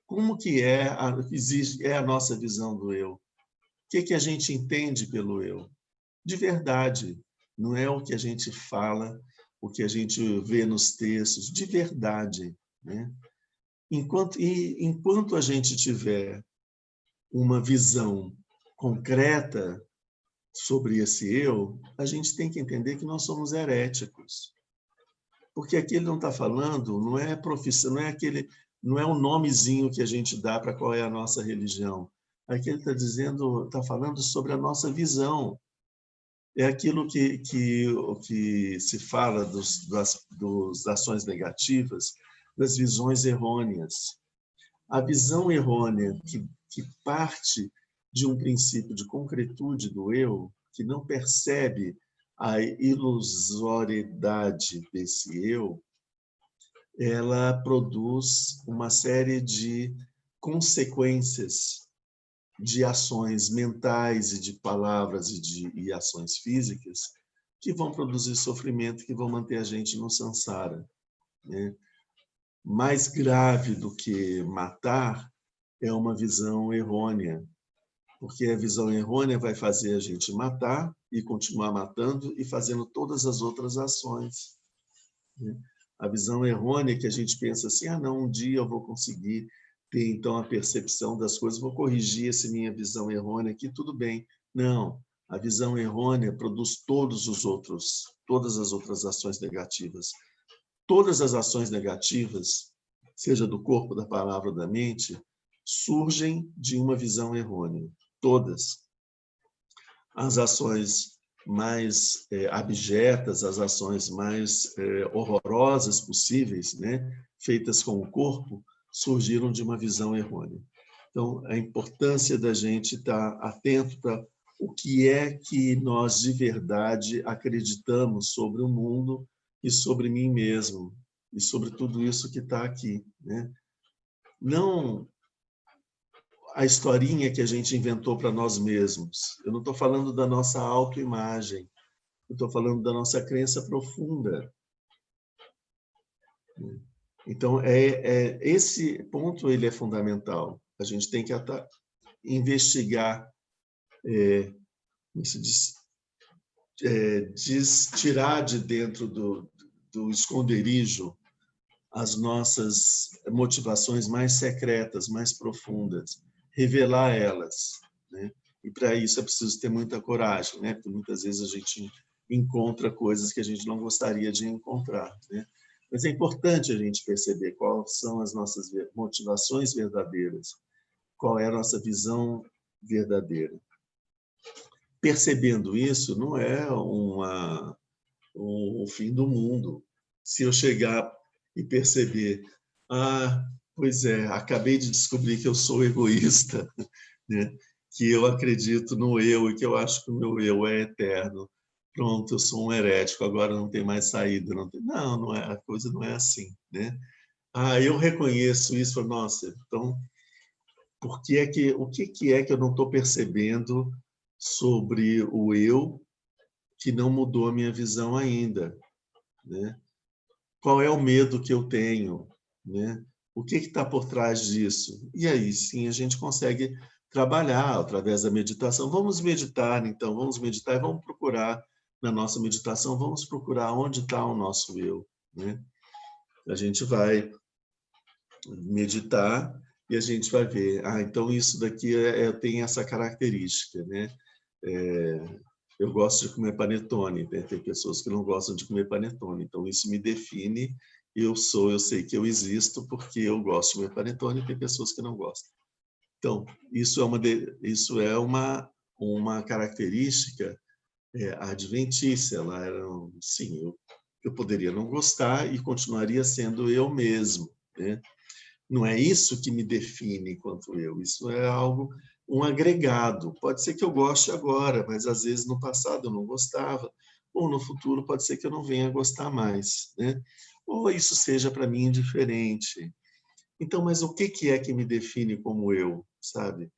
Como que é a nossa visão do eu? O que a gente entende pelo eu? De verdade, não é o que a gente fala, o que a gente vê nos textos, de verdade, né? Enquanto a gente tiver uma visão concreta sobre esse eu, a gente tem que entender que nós somos heréticos. Porque aqui ele não está falando, não é profissão, não é o nomezinho que a gente dá para qual é a nossa religião. Aqui ele está falando sobre a nossa visão. É aquilo que se fala das ações negativas, das visões errôneas. A visão errônea que parte de um princípio de concretude do eu, que não percebe a ilusoriedade desse eu, ela produz uma série de consequências de ações mentais e de palavras e ações físicas que vão produzir sofrimento, que vão manter a gente no samsara, né? Mais grave do que matar é uma visão errônea, porque a visão errônea vai fazer a gente matar e continuar matando e fazendo todas as outras ações, né? A visão errônea é que a gente pensa assim, não, um dia eu vou conseguir ter então a percepção das coisas, vou corrigir essa minha visão errônea aqui, tudo bem. Não, a visão errônea produz todas as outras ações negativas. Todas as ações negativas, seja do corpo, da palavra ou da mente, surgem de uma visão errônea. Todas. As ações mais abjetas, as ações mais horrorosas possíveis, né, feitas com o corpo, surgiram de uma visão errônea. Então, a importância da gente estar atento para o que é que nós de verdade acreditamos sobre o mundo e sobre mim mesmo, e sobre tudo isso que está aqui, né? Não a historinha que a gente inventou para nós mesmos. Eu não estou falando da nossa autoimagem, eu estou falando da nossa crença profunda. Então, esse ponto ele é fundamental. A gente tem que investigar, tirar de dentro do esconderijo as nossas motivações mais secretas, mais profundas, revelar elas, né? E para isso é preciso ter muita coragem, né? Porque muitas vezes a gente encontra coisas que a gente não gostaria de encontrar, né? Mas é importante a gente perceber quais são as nossas motivações verdadeiras, qual é a nossa visão verdadeira. Percebendo isso, não é o fim do mundo. Se eu chegar e perceber, pois é, acabei de descobrir que eu sou egoísta, né? Que eu acredito no eu e que eu acho que o meu eu é eterno. Pronto, eu sou um herético, agora não tem mais saída. Não é, a coisa não é assim, né? Eu reconheço isso, falo, nossa, então, o que é que eu não estou percebendo sobre o eu que não mudou a minha visão ainda, né? Qual é o medo que eu tenho, né? O que está por trás disso? E aí sim a gente consegue trabalhar através da meditação. Vamos meditar, então, vamos meditar e vamos procurar na nossa meditação, vamos procurar onde está o nosso eu, né? A gente vai meditar e a gente vai ver, então isso daqui tem essa característica, né? Eu gosto de comer panetone, né? Tem pessoas que não gostam de comer panetone, então isso me define. Eu sei que eu existo porque eu gosto de comer panetone, e tem pessoas que não gostam. Então, isso é uma característica adventícia. Ela era, sim, eu poderia não gostar e continuaria sendo eu mesmo, né? Não é isso que me define enquanto eu, isso é algo, um agregado. Pode ser que eu goste agora, mas às vezes no passado eu não gostava, ou no futuro pode ser que eu não venha a gostar mais, né? Ou isso seja para mim indiferente. Então, mas o que é que me define como eu, sabe?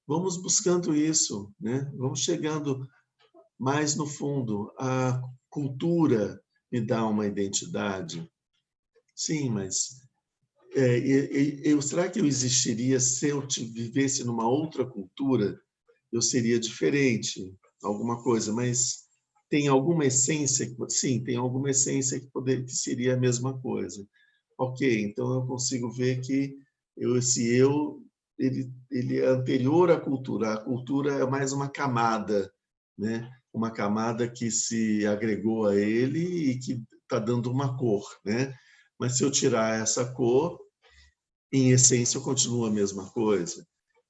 Vamos buscando isso, né? Vamos chegando mais no fundo. A cultura me dá uma identidade. Sim, mas será que eu existiria se eu vivesse numa outra cultura? Eu seria diferente, alguma coisa, mas tem alguma essência? Sim, tem alguma essência que seria a mesma coisa. Ok, então eu consigo ver que esse eu, ele é anterior à cultura. A cultura é mais uma camada, né? Uma camada que se agregou a ele e que está dando uma cor, né? Mas se eu tirar essa cor, em essência, continua a mesma coisa.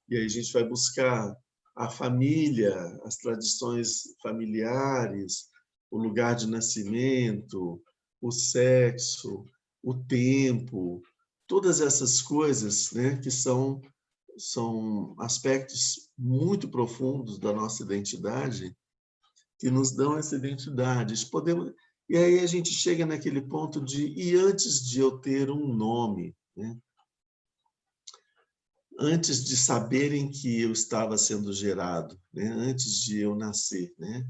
E aí a gente vai buscar a família, as tradições familiares, o lugar de nascimento, o sexo, o tempo, todas essas coisas, né, que são aspectos muito profundos da nossa identidade, que nos dão essa identidade. E aí a gente chega naquele ponto e antes de eu ter um nome, né? Antes de saberem que eu estava sendo gerado, né? Antes de eu nascer, né?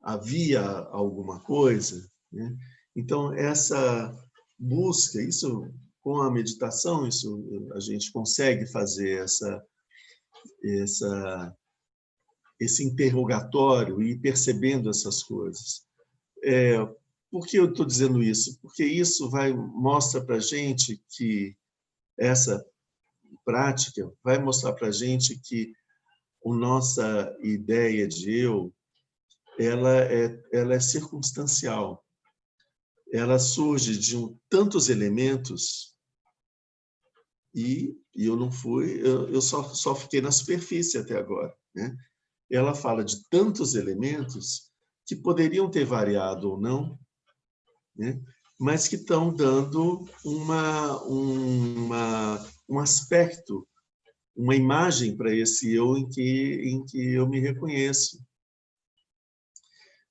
Havia alguma coisa, né? Então essa busca, isso com a meditação, isso a gente consegue fazer essa esse interrogatório e ir percebendo essas coisas. Por que eu estou dizendo isso? Porque isso mostra para a gente que essa prática vai mostrar para a gente que a nossa ideia de eu, ela é circunstancial. Ela surge de tantos elementos e eu não fui, eu só fiquei na superfície até agora, né? Ela fala de tantos elementos que poderiam ter variado ou não, né? Mas que estão dando um aspecto, uma imagem para esse eu em que eu me reconheço.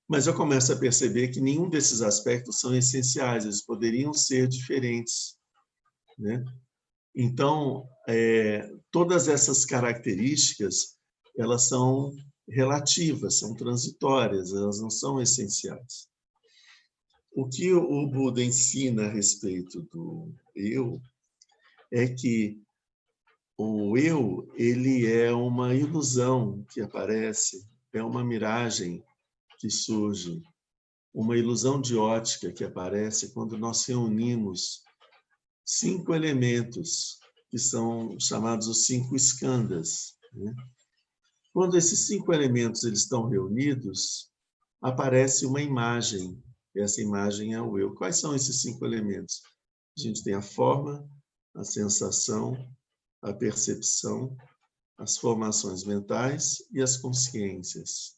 Mas eu começo a perceber que nenhum desses aspectos são essenciais, eles poderiam ser diferentes, né? Então, todas essas características, elas são relativas, são transitórias, elas não são essenciais. O que o Buda ensina a respeito do eu é que o eu, ele é uma ilusão que aparece, é uma miragem que surge, uma ilusão de ótica que aparece quando nós reunimos 5 elementos, que são chamados os 5 skandhas, né? Quando esses 5 elementos eles estão reunidos, aparece uma imagem. Essa imagem é o eu. Quais são esses 5 elementos? A gente tem a forma, a sensação, a percepção, as formações mentais e as consciências.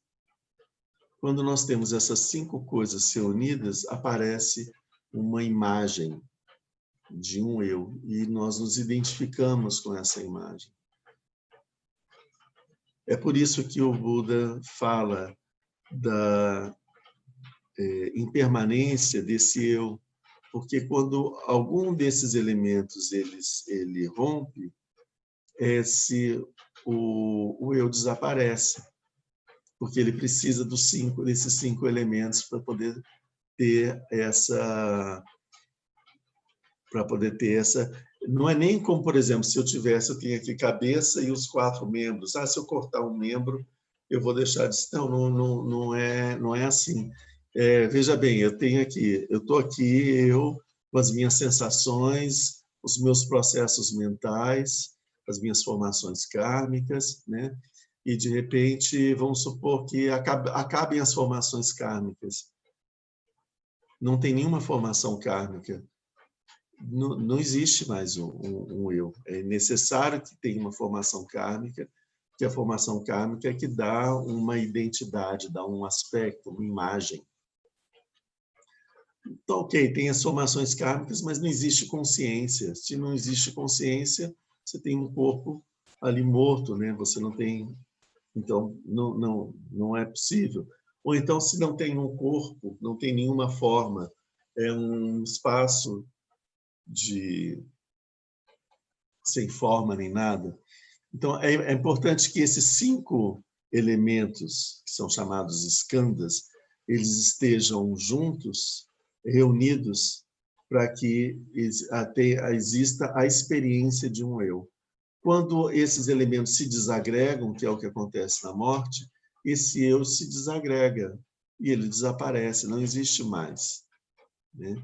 Quando nós temos essas 5 coisas reunidas, aparece uma imagem de um eu, e nós nos identificamos com essa imagem. É por isso que o Buda fala da impermanência desse eu, porque quando algum desses elementos ele rompe, o eu desaparece, porque ele precisa desses 5 elementos para poder ter essa não é nem como, por exemplo, se eu tenho aqui cabeça e os 4 membros. Se eu cortar um membro, eu vou deixar de... Não é assim. Veja bem, eu estou aqui, eu com as minhas sensações, os meus processos mentais, as minhas formações kármicas, né? E, de repente, vamos supor que acabem as formações kármicas. Não tem nenhuma formação kármica. Não existe mais um eu. É necessário que tenha uma formação kármica, que a formação kármica é que dá uma identidade, dá um aspecto, uma imagem. Então, ok, tem as formações kármicas, mas não existe consciência. Se não existe consciência, você tem um corpo ali morto, né? Você não tem... Então, não é possível. Ou então, se não tem um corpo, não tem nenhuma forma, é um espaço sem forma nem nada. Então, é importante que esses 5 elementos, que são chamados skandhas, eles estejam juntos, reunidos, para que exista a experiência de um eu. Quando esses elementos se desagregam, que é o que acontece na morte, esse eu se desagrega e ele desaparece, não existe mais, né?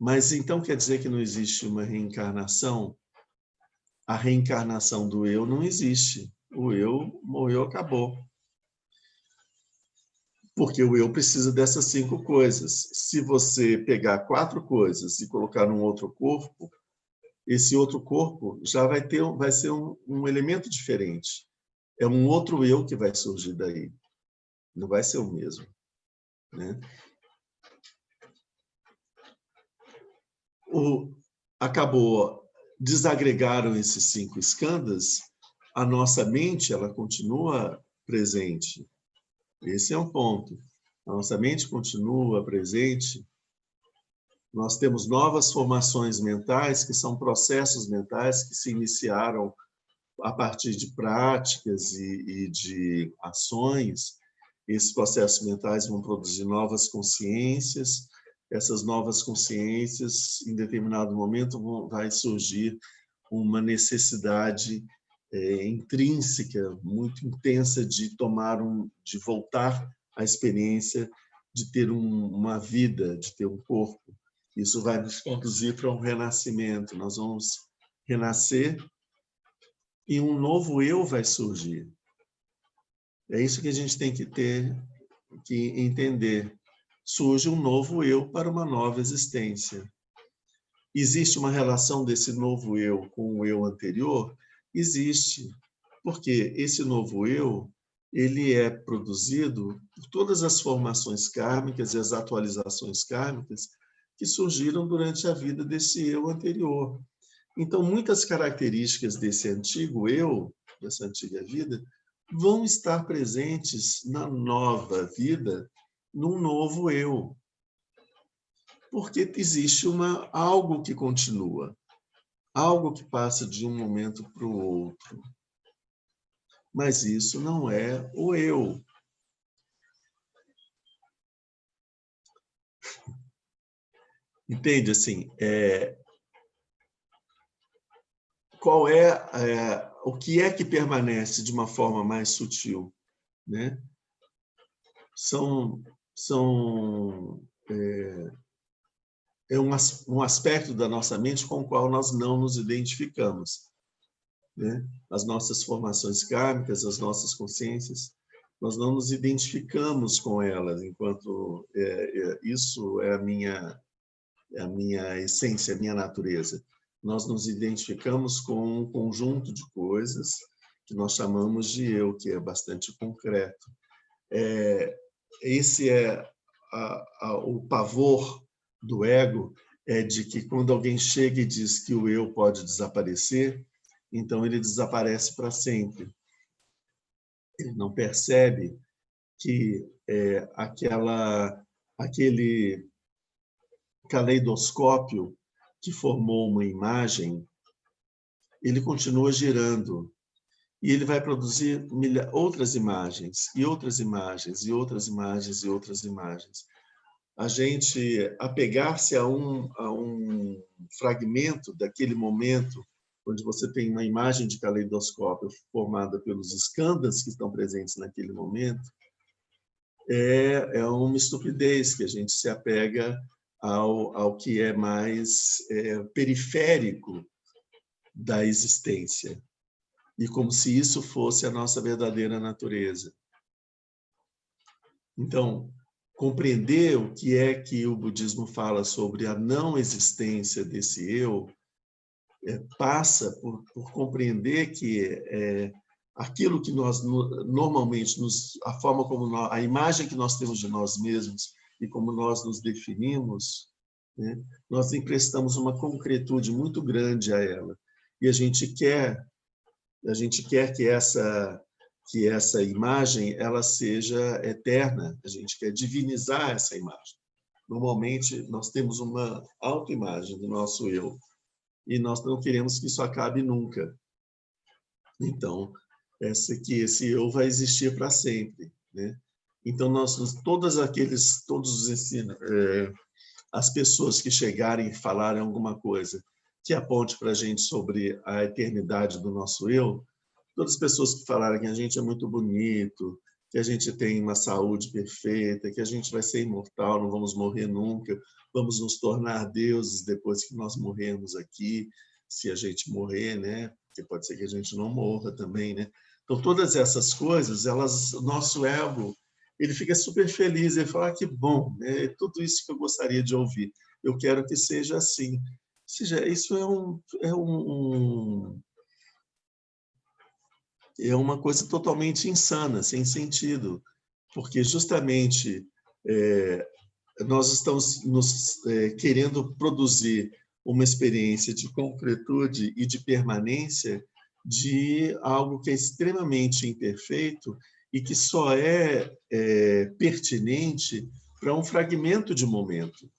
Mas então quer dizer que não existe uma reencarnação? A reencarnação do eu não existe. O eu morreu, acabou. Porque o eu precisa dessas 5 coisas. Se você pegar 4 coisas e colocar num outro corpo, esse outro corpo já vai ser um elemento diferente. É um outro eu que vai surgir daí. Não vai ser o mesmo, né? Desagregaram esses 5 skandhas, a nossa mente ela continua presente. Esse é um ponto. A nossa mente continua presente. Nós temos novas formações mentais, que são processos mentais que se iniciaram a partir de práticas e de ações. Esses processos mentais vão produzir novas consciências. Essas novas consciências, em determinado momento, vai surgir uma necessidade intrínseca, muito intensa, de voltar à experiência de ter uma vida, de ter um corpo. Isso vai nos conduzir para um renascimento. Nós vamos renascer e um novo eu vai surgir. É isso que a gente tem que entender. Surge um novo eu para uma nova existência. Existe uma relação desse novo eu com o eu anterior? Existe, porque esse novo eu, ele é produzido por todas as formações kármicas e as atualizações kármicas que surgiram durante a vida desse eu anterior. Então, muitas características desse antigo eu, dessa antiga vida, vão estar presentes na nova vida, num novo eu. Porque existe algo que continua, algo que passa de um momento para o outro. Mas isso não é o eu. Entende? Assim, o que é que permanece de uma forma mais sutil, né? São um aspecto da nossa mente com o qual nós não nos identificamos, né? As nossas formações kármicas, as nossas consciências, nós não nos identificamos com elas, enquanto isso é a minha essência, a minha natureza. Nós nos identificamos com um conjunto de coisas que nós chamamos de eu, que é bastante concreto. Esse é o pavor do ego, é de que quando alguém chega e diz que o eu pode desaparecer, então ele desaparece para sempre. Ele não percebe que aquele caleidoscópio que formou uma imagem, ele continua girando. E ele vai produzir outras imagens, e outras imagens, e outras imagens, e outras imagens. A gente apegar-se a um fragmento daquele momento, onde você tem uma imagem de caleidoscópio formada pelos skandhas que estão presentes naquele momento, é uma estupidez, que a gente se apega ao que é mais periférico da existência, e como se isso fosse a nossa verdadeira natureza. Então, compreender o que é que o budismo fala sobre a não existência desse eu passa por compreender que aquilo que nós normalmente, a forma como a imagem que nós temos de nós mesmos e como nós nos definimos, né, nós emprestamos uma concretude muito grande a ela. E a gente quer que essa imagem ela seja eterna, a gente quer divinizar essa imagem. Normalmente, nós temos uma autoimagem do nosso eu, e nós não queremos que isso acabe nunca. Então, esse eu vai existir para sempre, né? Então, todos os ensinos, as pessoas que chegarem e falarem alguma coisa que aponte para a gente sobre a eternidade do nosso eu, todas as pessoas que falaram que a gente é muito bonito, que a gente tem uma saúde perfeita, que a gente vai ser imortal, não vamos morrer nunca, vamos nos tornar deuses depois que nós morrermos aqui, se a gente morrer, né? Porque pode ser que a gente não morra também, né? Então, todas essas coisas, nosso ego, ele fica super feliz, ele fala, que bom, né? Tudo isso que eu gostaria de ouvir, eu quero que seja assim. Ou seja, isso é uma coisa totalmente insana, sem sentido, porque justamente nós estamos querendo produzir uma experiência de concretude e de permanência de algo que é extremamente imperfeito e que só é pertinente para um fragmento de momento.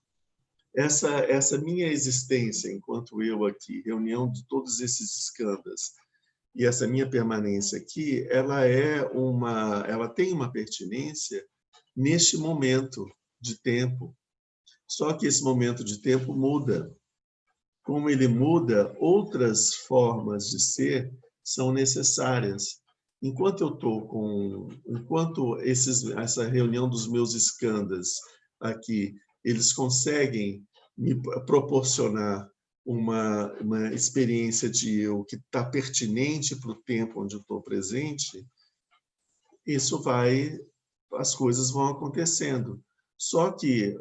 Essa minha existência enquanto eu aqui, reunião de todos esses skandhas, e essa minha permanência aqui, ela tem uma pertinência neste momento de tempo. Só que esse momento de tempo muda. Como ele muda, outras formas de ser são necessárias. Enquanto essa reunião dos meus skandhas aqui, eles conseguem me proporcionar uma experiência de eu que está pertinente para o tempo onde eu estou presente, as coisas vão acontecendo. Só que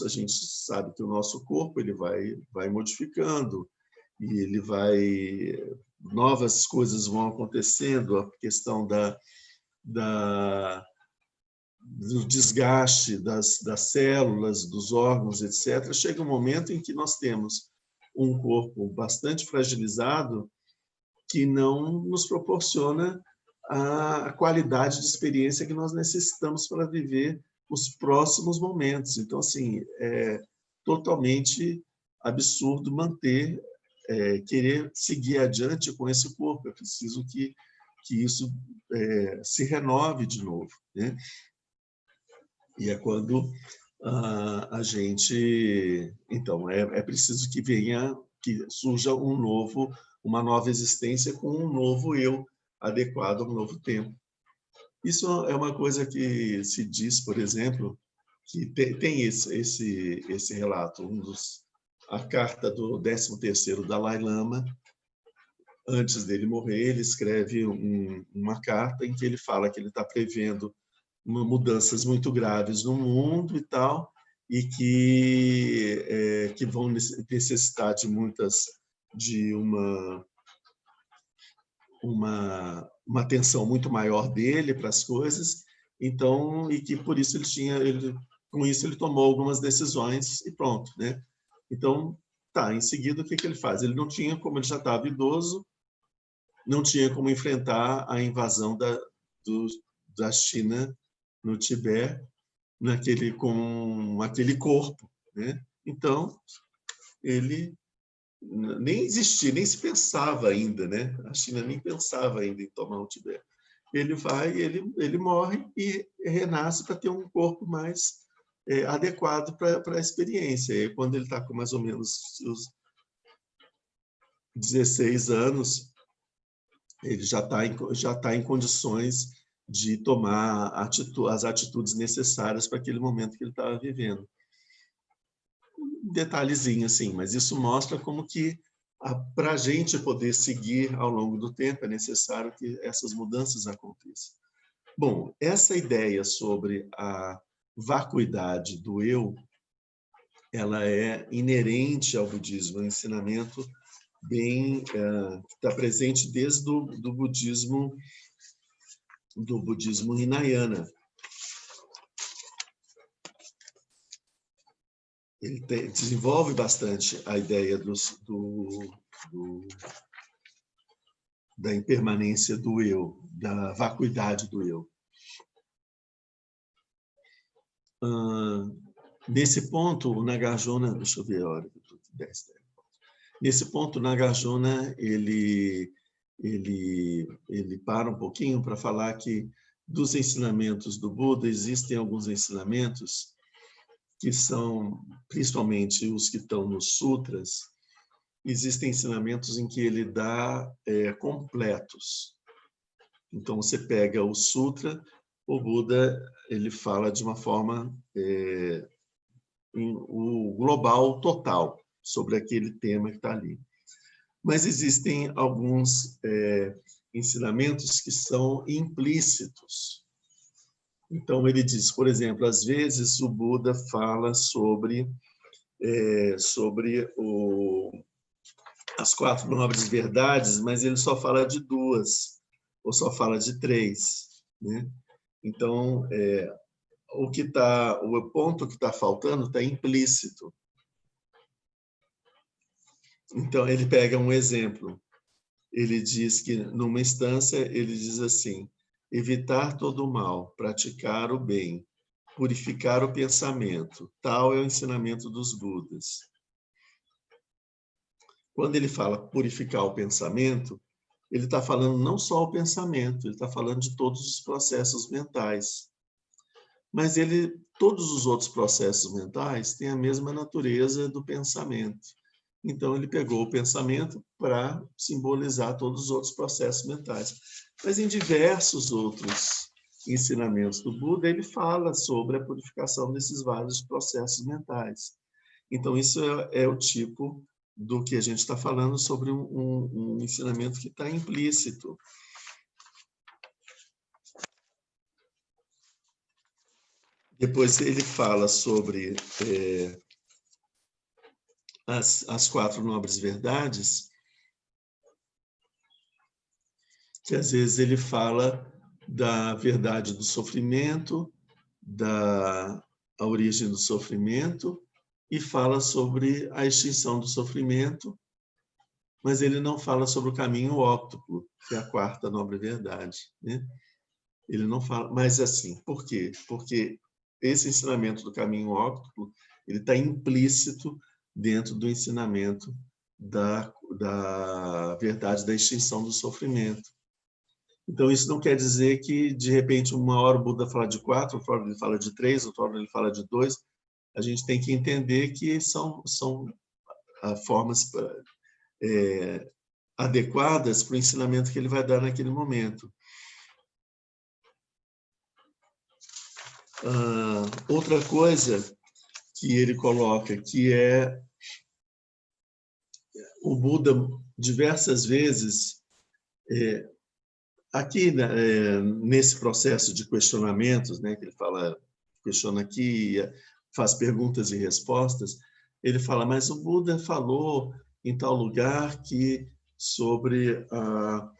a gente sabe que o nosso corpo ele vai modificando e novas coisas vão acontecendo, a questão do desgaste das células, dos órgãos, etc. Chega um momento em que nós temos um corpo bastante fragilizado que não nos proporciona a qualidade de experiência que nós necessitamos para viver os próximos momentos. Então, assim, é totalmente absurdo querer seguir adiante com esse corpo. É preciso que isso se renove de novo, né? E é quando a gente... Então, é preciso que surja uma nova existência com um novo eu, adequado a um novo tempo. Isso é uma coisa que se diz, por exemplo, que tem esse relato, a carta do 13º Dalai Lama. Antes dele morrer, ele escreve uma carta em que ele fala que ele está prevendo mudanças muito graves no mundo e tal, e que vão necessitar de uma atenção muito maior dele para as coisas. Então, e que por isso com isso ele tomou algumas decisões e pronto, né? Então, tá, em seguida o que ele faz? Ele não tinha, como ele já estava idoso, não tinha como enfrentar a invasão da China no Tibete com aquele corpo, né? Então, ele nem existia, nem se pensava ainda, né? A China nem pensava ainda em tomar o Tibete. Ele ele morre e renasce para ter um corpo mais adequado para a experiência. E quando ele está com mais ou menos os 16 anos, ele já tá em condições de tomar as atitudes necessárias para aquele momento que ele estava vivendo. Um detalhezinho assim, mas isso mostra como que para a gente poder seguir ao longo do tempo é necessário que essas mudanças aconteçam. Bom, essa ideia sobre a vacuidade do eu, ela é inerente ao budismo, é um ensinamento bem que está presente desde do budismo Hinayana. Ele desenvolve bastante a ideia da impermanência do eu, da vacuidade do eu. Nesse ponto, o Nagarjuna, deixa eu ver a hora que eu estou. Nesse ponto, o Nagarjuna ele para um pouquinho para falar que dos ensinamentos do Buda existem alguns ensinamentos que são, principalmente os que estão nos sutras, existem ensinamentos em que ele dá completos. Então, você pega o sutra, o Buda ele fala de uma forma o global total sobre aquele tema que está ali. Mas existem alguns ensinamentos que são implícitos. Então, ele diz, por exemplo, às vezes o Buda fala sobre as 4 nobres verdades, mas ele só fala de 2, ou só fala de 3. Né? Então, o ponto que está faltando está implícito. Então, ele pega um exemplo. Ele diz que, numa instância, ele diz assim, evitar todo o mal, praticar o bem, purificar o pensamento. Tal é o ensinamento dos Budas. Quando ele fala purificar o pensamento, ele está falando não só o pensamento, ele está falando de todos os processos mentais. Mas todos os outros processos mentais têm a mesma natureza do pensamento. Então, ele pegou o pensamento para simbolizar todos os outros processos mentais. Mas em diversos outros ensinamentos do Buda, ele fala sobre a purificação desses vários processos mentais. Então, isso é o tipo do que a gente está falando sobre um ensinamento que está implícito. Depois ele fala sobre as 4 nobres verdades, que às vezes ele fala da verdade do sofrimento, da origem do sofrimento, e fala sobre a extinção do sofrimento, mas ele não fala sobre o caminho óctuplo, que é a 4ª nobre verdade. Né? Ele não fala, mas assim, por quê? Porque esse ensinamento do caminho óctuplo ele está implícito dentro do ensinamento da verdade da extinção do sofrimento. Então, isso não quer dizer que, de repente, uma hora o Buda fala de 4, outra hora ele fala de 3, outra hora ele fala de 2. A gente tem que entender que são formas adequadas para o ensinamento que ele vai dar naquele momento. Outra coisa que ele coloca, que é o Buda, diversas vezes, aqui, nesse processo de questionamentos, né, que ele fala, questiona aqui, faz perguntas e respostas, ele fala, mas o Buda falou em tal lugar que sobre a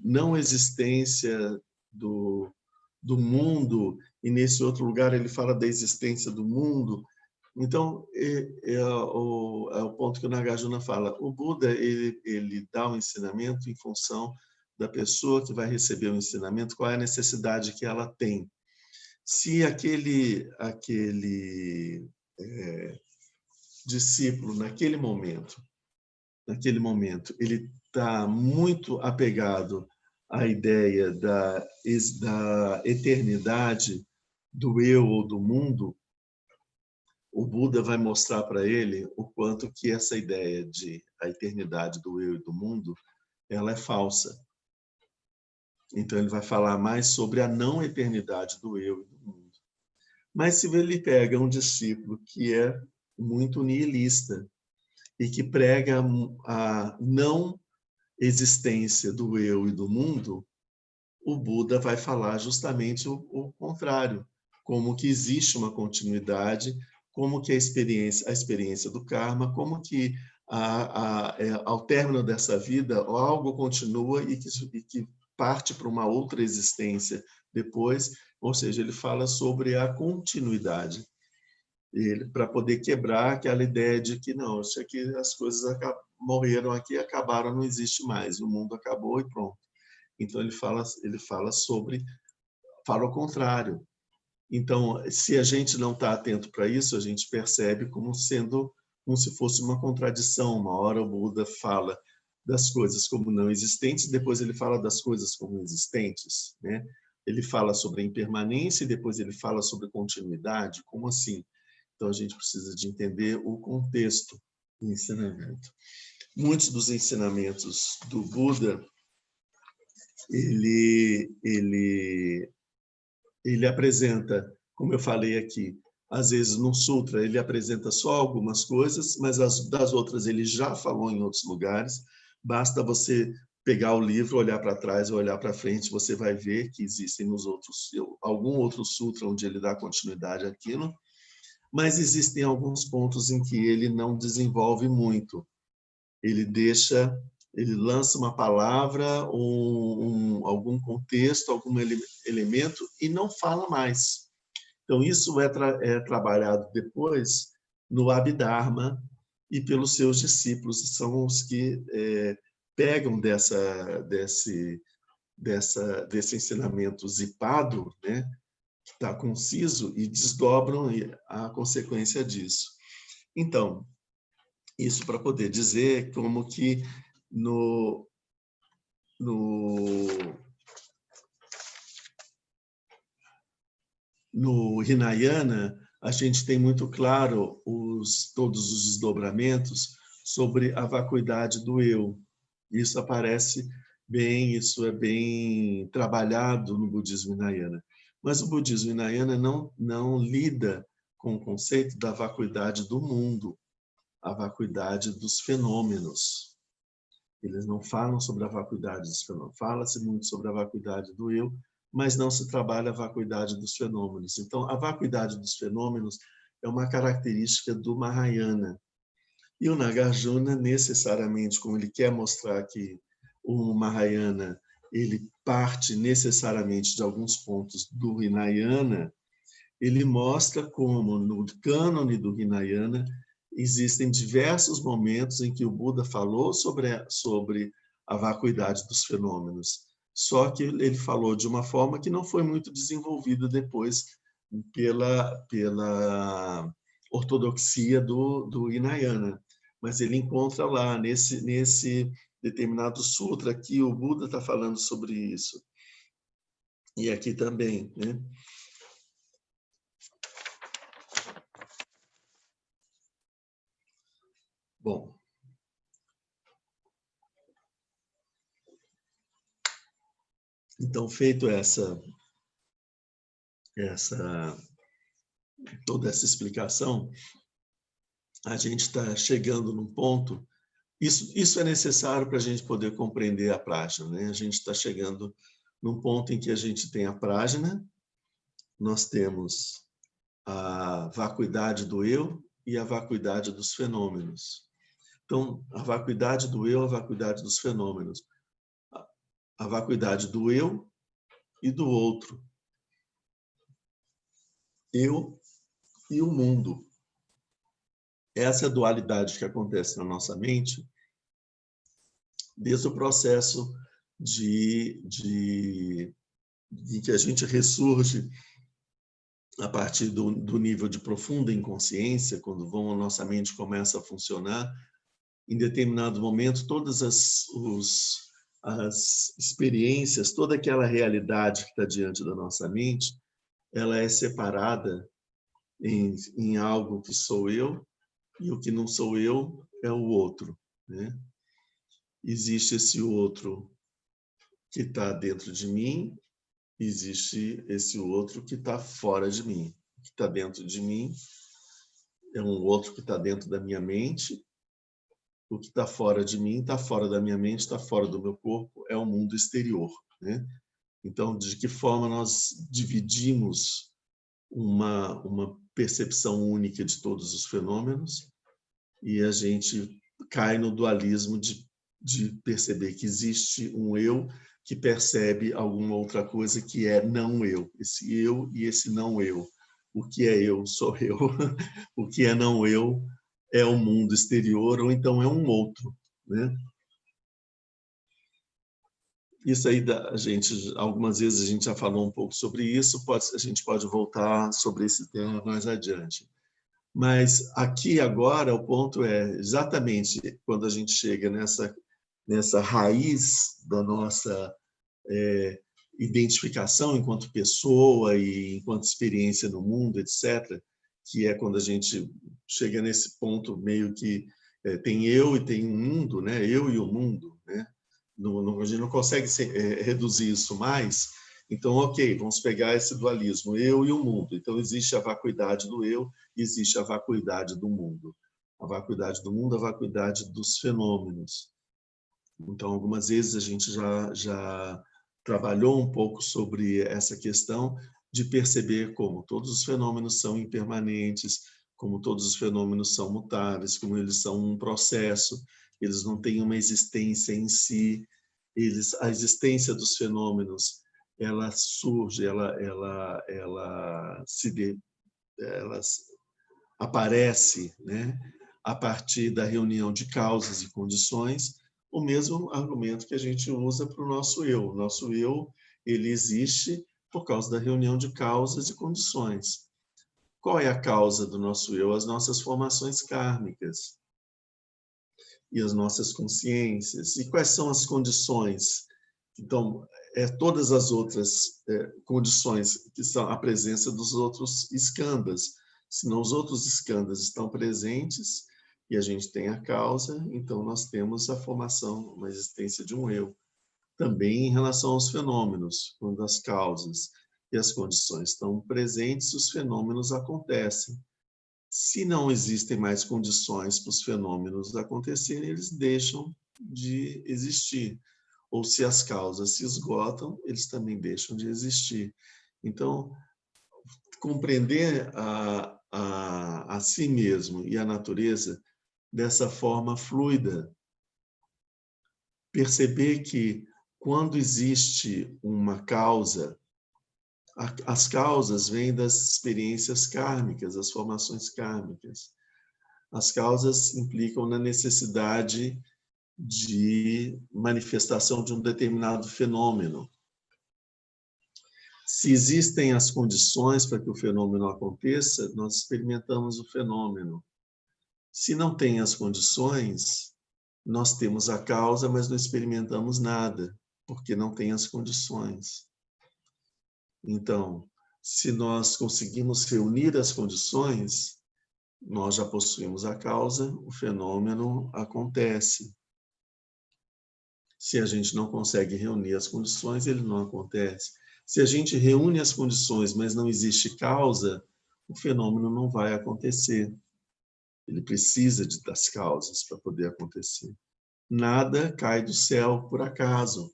não existência do mundo, e nesse outro lugar ele fala da existência do mundo. Então, é o ponto que o Nagarjuna fala. O Buda, ele dá o ensinamento em função da pessoa que vai receber o ensinamento, qual é a necessidade que ela tem. Se aquele discípulo, naquele momento, ele está muito apegado à ideia da eternidade do eu ou do mundo, o Buda vai mostrar para ele o quanto que essa ideia de a eternidade do eu e do mundo, ela é falsa. Então ele vai falar mais sobre a não eternidade do eu e do mundo. Mas se ele pega um discípulo que é muito nihilista e que prega a não existência do eu e do mundo, o Buda vai falar justamente o contrário, como que existe uma continuidade, como que a experiência do karma, como que ao término dessa vida algo continua e que parte para uma outra existência depois, ou seja, ele fala sobre a continuidade, para poder quebrar aquela ideia de que não, isso aqui as coisas morreram aqui, acabaram, não existe mais, o mundo acabou e pronto. Então ele fala o contrário. Então, se a gente não está atento para isso, a gente percebe como se fosse uma contradição. Uma hora o Buda fala das coisas como não existentes, depois ele fala das coisas como existentes, né? Ele fala sobre a impermanência e depois ele fala sobre continuidade. Como assim? Então a gente precisa de entender o contexto do ensinamento. Muitos dos ensinamentos do Buda ele apresenta, como eu falei aqui, às vezes no Sutra ele apresenta só algumas coisas, mas das outras ele já falou em outros lugares. Basta você pegar o livro, olhar para trás ou olhar para frente, você vai ver que existem nos outros algum outro sutra onde ele dá continuidade àquilo, mas existem alguns pontos em que ele não desenvolve muito. Ele lança uma palavra, algum contexto, algum elemento e não fala mais. Então, isso é trabalhado depois no Abhidharma e pelos seus discípulos, são os que pegam desse ensinamento zipado, né, que está conciso, e desdobram a consequência disso. Então, isso para poder dizer como que no Hinayana, a gente tem muito claro todos os desdobramentos sobre a vacuidade do eu. Isso aparece bem, isso é bem trabalhado no budismo Hinayana. Mas o budismo Hinayana não lida com o conceito da vacuidade do mundo, a vacuidade dos fenômenos. Eles não falam sobre a vacuidade dos fenômenos. Fala-se muito sobre a vacuidade do eu, mas não se trabalha a vacuidade dos fenômenos. Então, a vacuidade dos fenômenos é uma característica do Mahayana. E o Nagarjuna, necessariamente, como ele quer mostrar que o Mahayana ele parte necessariamente de alguns pontos do Hinayana, ele mostra como no cânone do Hinayana existem diversos momentos em que o Buda falou sobre a vacuidade dos fenômenos. Só que ele falou de uma forma que não foi muito desenvolvida depois pela ortodoxia do Hinayana. Mas ele encontra lá, nesse determinado sutra, que o Buda está falando sobre isso. E aqui também, né? Bom, então, feito toda essa explicação, a gente está chegando num ponto. Isso é necessário para a gente poder compreender a prágina, né? A gente está chegando num ponto em que a gente tem a prágina, nós temos a vacuidade do eu e a vacuidade dos fenômenos. Então, a vacuidade do eu, a vacuidade dos fenômenos. A vacuidade do eu e do outro. Eu e o mundo. Essa dualidade que acontece na nossa mente desde o processo de que a gente ressurge a partir do nível de profunda inconsciência, quando a nossa mente começa a funcionar, em determinado momento, todas as experiências, toda aquela realidade que está diante da nossa mente, ela é separada em algo que sou eu, e o que não sou eu é o outro, né? Existe esse outro que está dentro de mim, existe esse outro que está fora de mim. O que está dentro de mim é um outro que está dentro da minha mente, o que está fora de mim está fora da minha mente, está fora do meu corpo, é o mundo exterior, né? Então, de que forma nós dividimos uma percepção única de todos os fenômenos e a gente cai no dualismo de perceber que existe um eu que percebe alguma outra coisa que é não eu, esse eu e esse não eu. O que é eu sou eu, o que é não eu é o mundo exterior ou então é um outro, né? Isso aí a gente, algumas vezes a gente já falou um pouco sobre isso, a gente pode voltar sobre esse tema mais adiante. Mas aqui agora o ponto é exatamente quando a gente chega nessa raiz da nossa identificação enquanto pessoa e enquanto experiência no mundo, etc., que é quando a gente chega nesse ponto meio que tem eu e tem um mundo, né? Eu e o mundo, né? A gente não consegue reduzir isso mais. Então, ok, vamos pegar esse dualismo, eu e o mundo. Então, existe a vacuidade do eu e existe a vacuidade do mundo. A vacuidade do mundo, a vacuidade dos fenômenos. Então, algumas vezes a gente já trabalhou um pouco sobre essa questão de perceber como todos os fenômenos são impermanentes, como todos os fenômenos são mutáveis, como eles são um processo, eles não têm uma existência em si, a existência dos fenômenos, ela surge, ela aparece, né, a partir da reunião de causas e condições, o mesmo argumento que a gente usa para o nosso eu. O nosso eu, ele existe por causa da reunião de causas e condições. Qual é a causa do nosso eu? As nossas formações kármicas e as nossas consciências. E quais são as condições? Então, todas as outras condições que são a presença dos outros skandhas. Se não os outros skandhas estão presentes e a gente tem a causa, então nós temos a formação, uma existência de um eu. Também em relação aos fenômenos, quando as causas e as condições estão presentes, os fenômenos acontecem. Se não existem mais condições para os fenômenos acontecerem, eles deixam de existir. Ou se as causas se esgotam, eles também deixam de existir. Então, compreender a si mesmo e a natureza dessa forma fluida. Perceber que quando existe uma causa, as causas vêm das experiências kármicas, das formações kármicas. As causas implicam na necessidade de manifestação de um determinado fenômeno. Se existem as condições para que o fenômeno aconteça, nós experimentamos o fenômeno. Se não tem as condições, nós temos a causa, mas não experimentamos nada, porque não tem as condições. Então, se nós conseguimos reunir as condições, nós já possuímos a causa, o fenômeno acontece. Se a gente não consegue reunir as condições, ele não acontece. Se a gente reúne as condições, mas não existe causa, o fenômeno não vai acontecer. Ele precisa das causas para poder acontecer. Nada cai do céu por acaso.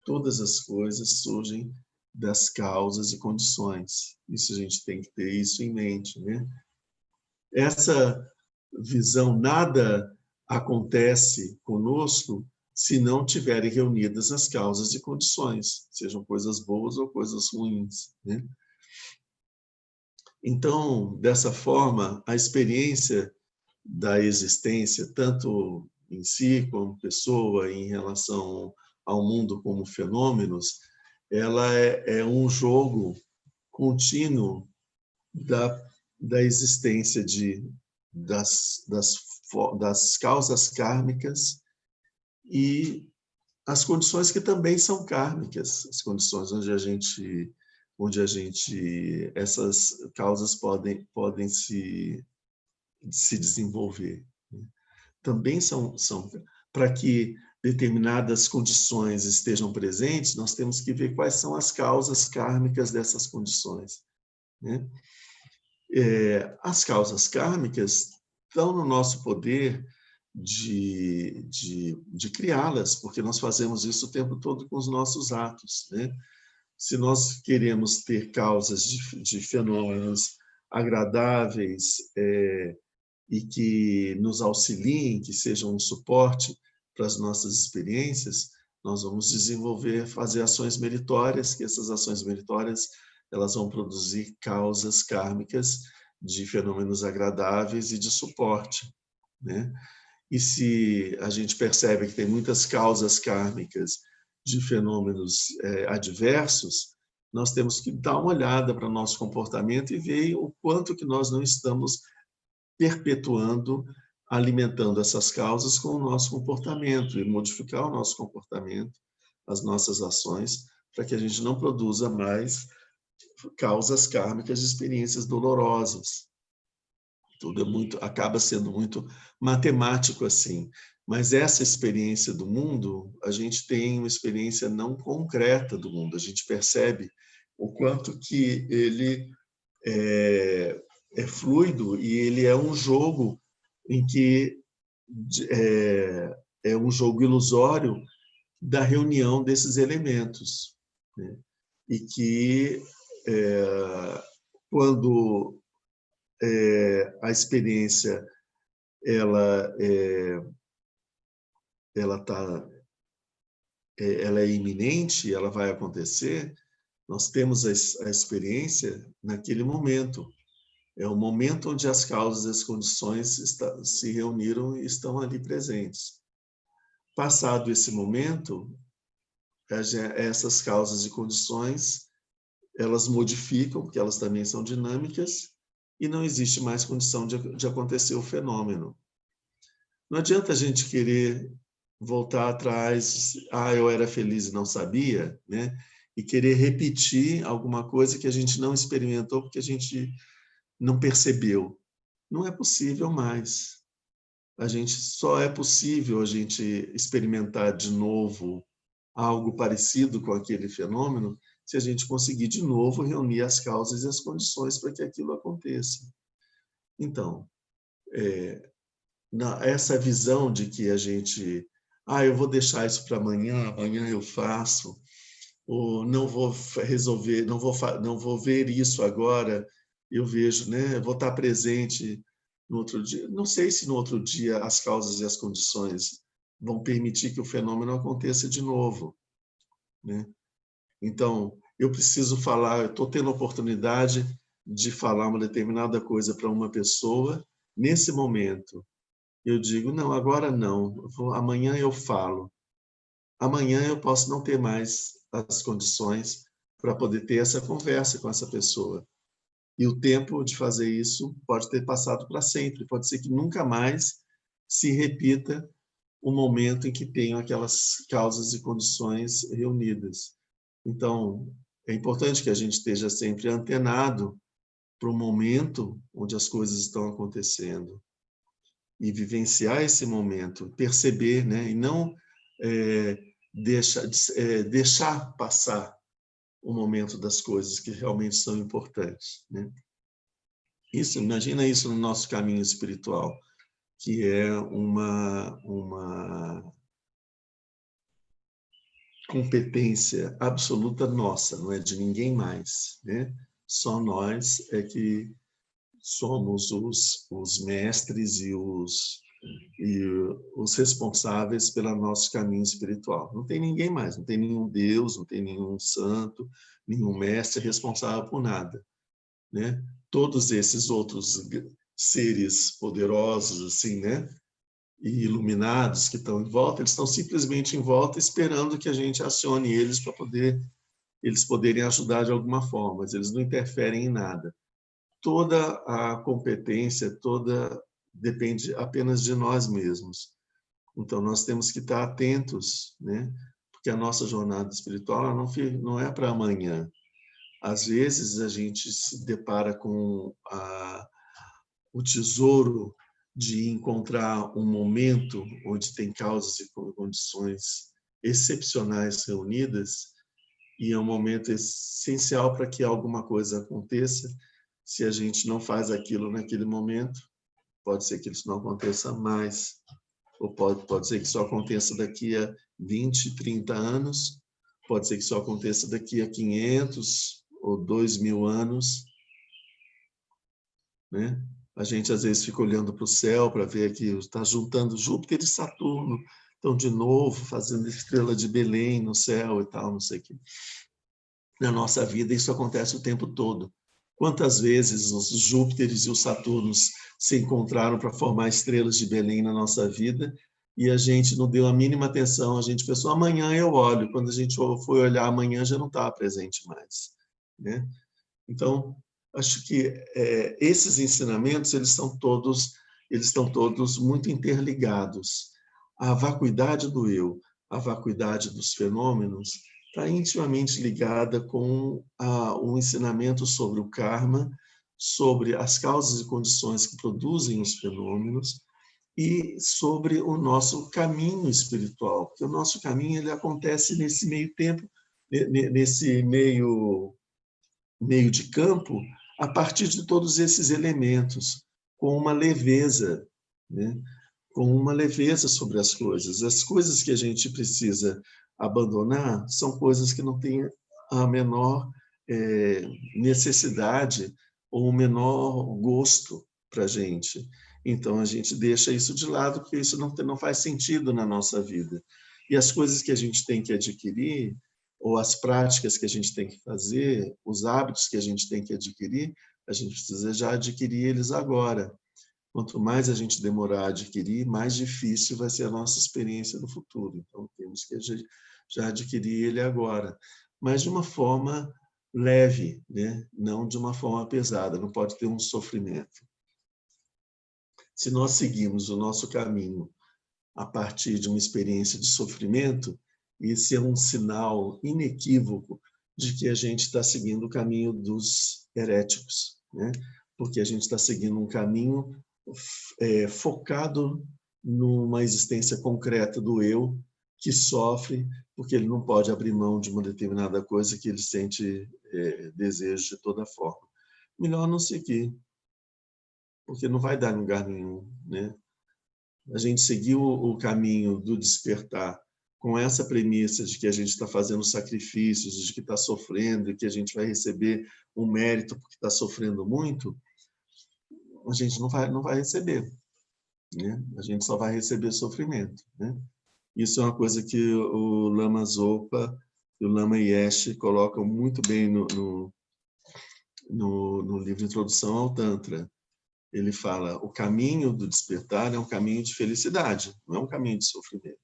Todas as coisas surgem das causas e condições. Isso a gente tem que ter isso em mente, né? Essa visão, nada acontece conosco se não tiverem reunidas as causas e condições, sejam coisas boas ou coisas ruins, né? Então, dessa forma, a experiência da existência, tanto em si como pessoa, em relação ao mundo como fenômenos, ela é um jogo contínuo da existência das causas kármicas e as condições que também são kármicas, as condições onde essas causas podem se desenvolver. Também são para que determinadas condições estejam presentes, nós temos que ver quais são as causas kármicas dessas condições, né? As causas kármicas estão no nosso poder de criá-las, porque nós fazemos isso o tempo todo com os nossos atos, né? Se nós queremos ter causas de fenômenos agradáveis e que nos auxiliem, que sejam um suporte para as nossas experiências, nós vamos desenvolver, fazer ações meritórias, que essas ações meritórias elas vão produzir causas kármicas de fenômenos agradáveis e de suporte, né? E se a gente percebe que tem muitas causas kármicas de fenômenos adversos, nós temos que dar uma olhada para o nosso comportamento e ver o quanto que nós não estamos perpetuando, alimentando essas causas com o nosso comportamento e modificar o nosso comportamento, as nossas ações, para que a gente não produza mais causas kármicas de experiências dolorosas. Tudo acaba sendo muito matemático assim. Mas essa experiência do mundo, a gente tem uma experiência não concreta do mundo. A gente percebe o quanto que ele é fluido e ele é um jogo em que é um jogo ilusório da reunião desses elementos, né? E que quando a experiência ela tá ela é iminente, ela vai acontecer, nós temos a experiência naquele momento. É o momento onde as causas e as condições se reuniram e estão ali presentes. Passado esse momento, essas causas e condições, elas modificam, porque elas também são dinâmicas, e não existe mais condição de acontecer o fenômeno. Não adianta a gente querer voltar atrás, eu era feliz e não sabia, né? E querer repetir alguma coisa que a gente não experimentou porque a gente não percebeu. Não é possível mais. Só é possível a gente experimentar de novo algo parecido com aquele fenômeno se a gente conseguir de novo reunir as causas e as condições para que aquilo aconteça. Então, essa visão de que a gente, eu vou deixar isso para amanhã, amanhã eu faço, ou não vou resolver, não vou ver isso agora, eu vejo, né? Vou estar presente no outro dia. Não sei se no outro dia as causas e as condições vão permitir que o fenômeno aconteça de novo, né? Então, eu preciso falar, eu estou tendo a oportunidade de falar uma determinada coisa para uma pessoa nesse momento. Eu digo, não, agora não, amanhã eu falo. Amanhã eu posso não ter mais as condições para poder ter essa conversa com essa pessoa. E o tempo de fazer isso pode ter passado para sempre. Pode ser que nunca mais se repita o momento em que tenham aquelas causas e condições reunidas. Então, é importante que a gente esteja sempre antenado para o momento onde as coisas estão acontecendo e vivenciar esse momento, perceber, né? E não deixar passar o momento das coisas que realmente são importantes, né? Imagina isso no nosso caminho espiritual, que é uma competência absoluta nossa, não é de ninguém mais, né? Só nós é que somos os mestres e os responsáveis pelo nosso caminho espiritual. Não tem ninguém mais, não tem nenhum Deus, não tem nenhum santo, nenhum mestre responsável por nada, né? Todos esses outros seres poderosos, assim, né? E iluminados que estão em volta, eles estão simplesmente em volta esperando que a gente acione eles para eles poderem ajudar de alguma forma, mas eles não interferem em nada. Toda a competência, toda depende apenas de nós mesmos. Então, nós temos que estar atentos, né? Porque a nossa jornada espiritual ela não é para amanhã. Às vezes, a gente se depara com o tesouro de encontrar um momento onde tem causas e condições excepcionais reunidas, e é um momento essencial para que alguma coisa aconteça. Se a gente não faz aquilo naquele momento, pode ser que isso não aconteça mais, ou pode ser que isso aconteça daqui a 20, 30 anos, pode ser que isso aconteça daqui a 500 ou 2.000 anos, né? A gente às vezes fica olhando para o céu para ver que está juntando Júpiter e Saturno, estão de novo fazendo estrela de Belém no céu e tal, não sei o quê. Na nossa vida isso acontece o tempo todo. Quantas vezes os Júpiteres e os Saturnos se encontraram para formar estrelas de Belém na nossa vida e a gente não deu a mínima atenção, a gente pensou, amanhã eu olho. Quando a gente foi olhar amanhã, já não está presente mais, né? Então, acho que esses ensinamentos eles estão todos muito interligados. A vacuidade do eu, a vacuidade dos fenômenos está intimamente ligada com o ensinamento sobre o karma, sobre as causas e condições que produzem os fenômenos e sobre o nosso caminho espiritual, porque o nosso caminho ele acontece nesse meio tempo, nesse meio de campo, a partir de todos esses elementos, com uma leveza, né? Com uma leveza sobre as coisas. As coisas que a gente precisa abandonar são coisas que não têm a menor necessidade ou o menor gosto para a gente. Então, a gente deixa isso de lado, porque isso não faz sentido na nossa vida. E as coisas que a gente tem que adquirir, ou as práticas que a gente tem que fazer, os hábitos que a gente tem que adquirir, a gente precisa já adquirir eles agora. Quanto mais a gente demorar a adquirir, mais difícil vai ser a nossa experiência no futuro. Então, temos que já adquirir ele agora, mas de uma forma leve, né? Não de uma forma pesada, não pode ter um sofrimento. Se nós seguimos o nosso caminho a partir de uma experiência de sofrimento, isso é um sinal inequívoco de que a gente está seguindo o caminho dos heréticos, né? Porque a gente está seguindo um caminho focado numa existência concreta do eu que sofre porque ele não pode abrir mão de uma determinada coisa que ele sente desejo de toda forma. Melhor não seguir, porque não vai dar lugar nenhum, né? A gente seguiu o caminho do despertar com essa premissa de que a gente está fazendo sacrifícios, de que está sofrendo e que a gente vai receber um mérito porque está sofrendo muito, a gente não vai receber, né? A gente só vai receber sofrimento, né? Isso é uma coisa que o Lama Zopa e o Lama Yeshe colocam muito bem no livro Introdução ao Tantra. Ele fala, o caminho do despertar é um caminho de felicidade, não é um caminho de sofrimento.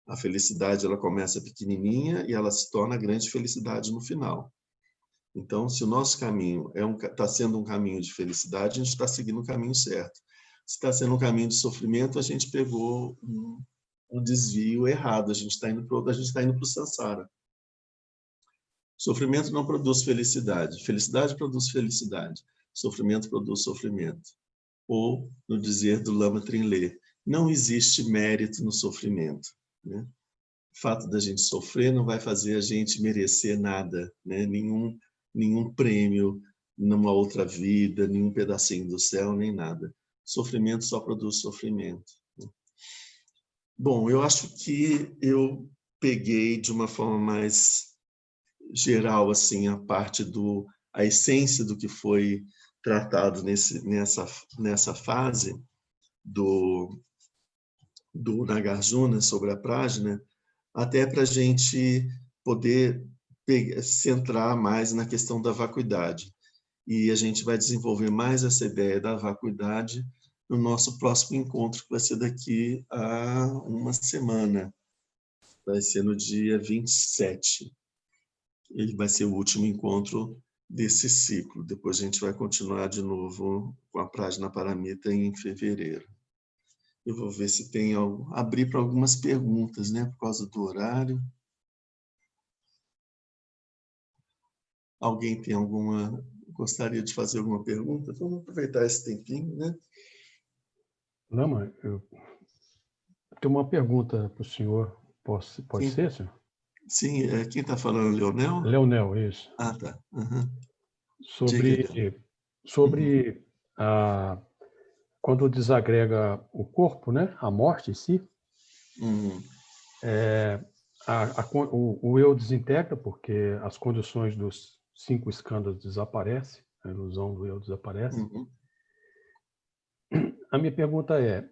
A felicidade ela começa pequenininha e ela se torna grande felicidade no final. Então, se o nosso caminho está sendo um caminho de felicidade, a gente está seguindo o caminho certo. Se está sendo um caminho de sofrimento, a gente pegou um desvio errado, a gente está indo para o samsara. Sofrimento não produz felicidade, felicidade produz felicidade, sofrimento produz sofrimento. Ou, no dizer do Lama Trinlé, não existe mérito no sofrimento, né? O fato da gente sofrer não vai fazer a gente merecer nada, né? Nenhum prêmio numa outra vida, nenhum pedacinho do céu, nem nada. Sofrimento só produz sofrimento. Bom, eu acho que eu peguei de uma forma mais geral assim a essência do que foi tratado nessa fase do Nagarjuna sobre a Prajna, até para a gente poder centrar mais na questão da vacuidade. E a gente vai desenvolver mais essa ideia da vacuidade no nosso próximo encontro, que vai ser daqui a uma semana. Vai ser no dia 27. Ele vai ser o último encontro desse ciclo. Depois a gente vai continuar de novo com a Prajna Paramita em fevereiro. Eu vou ver se tem algo, abrir para algumas perguntas, né, por causa do horário. Alguém tem gostaria de fazer alguma pergunta? Vamos aproveitar esse tempinho, né? Não, mãe, eu tenho uma pergunta para o senhor. Pode ser, senhor? Sim, quem está falando, Leonel? Leonel, isso. Ah, tá. Uhum. Sobre quando desagrega o corpo, né? A morte em si, o eu desintegra, porque as condições dos 5 escândalos desaparecem, a ilusão do eu desaparece. A minha pergunta é,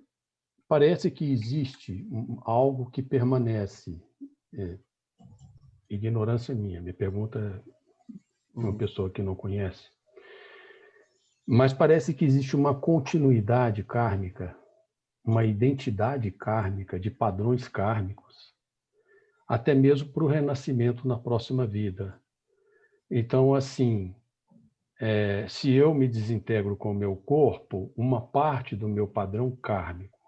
parece que existe algo que permanece, ignorância minha, minha pergunta é uma pessoa que não conhece, mas parece que existe uma continuidade kármica, uma identidade kármica de padrões kármicos, até mesmo para o renascimento na próxima vida. Então, assim, se eu me desintegro com o meu corpo, uma parte do meu padrão kármico,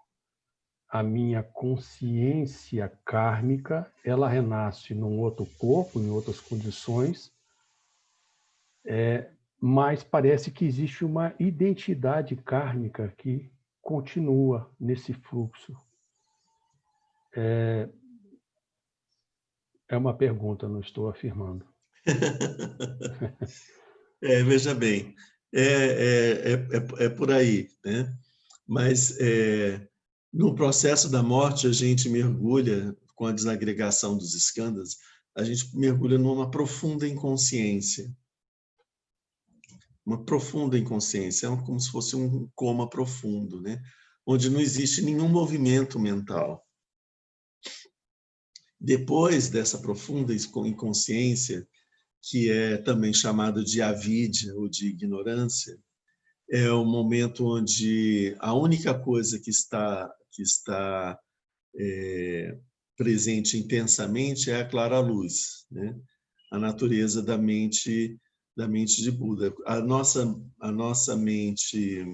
a minha consciência kármica, ela renasce num outro corpo, em outras condições, mas parece que existe uma identidade kármica que continua nesse fluxo. É uma pergunta, não estou afirmando. Veja bem, é por aí, né? Mas no processo da morte a gente mergulha, com a desagregação dos escândalos, a gente mergulha numa profunda inconsciência. Uma profunda inconsciência, é como se fosse um coma profundo, né? Onde não existe nenhum movimento mental. Depois dessa profunda inconsciência, que é também chamado de avidya ou de ignorância, é o momento onde a única coisa que está presente intensamente é a clara luz, né? A natureza da mente de Buda. A nossa mente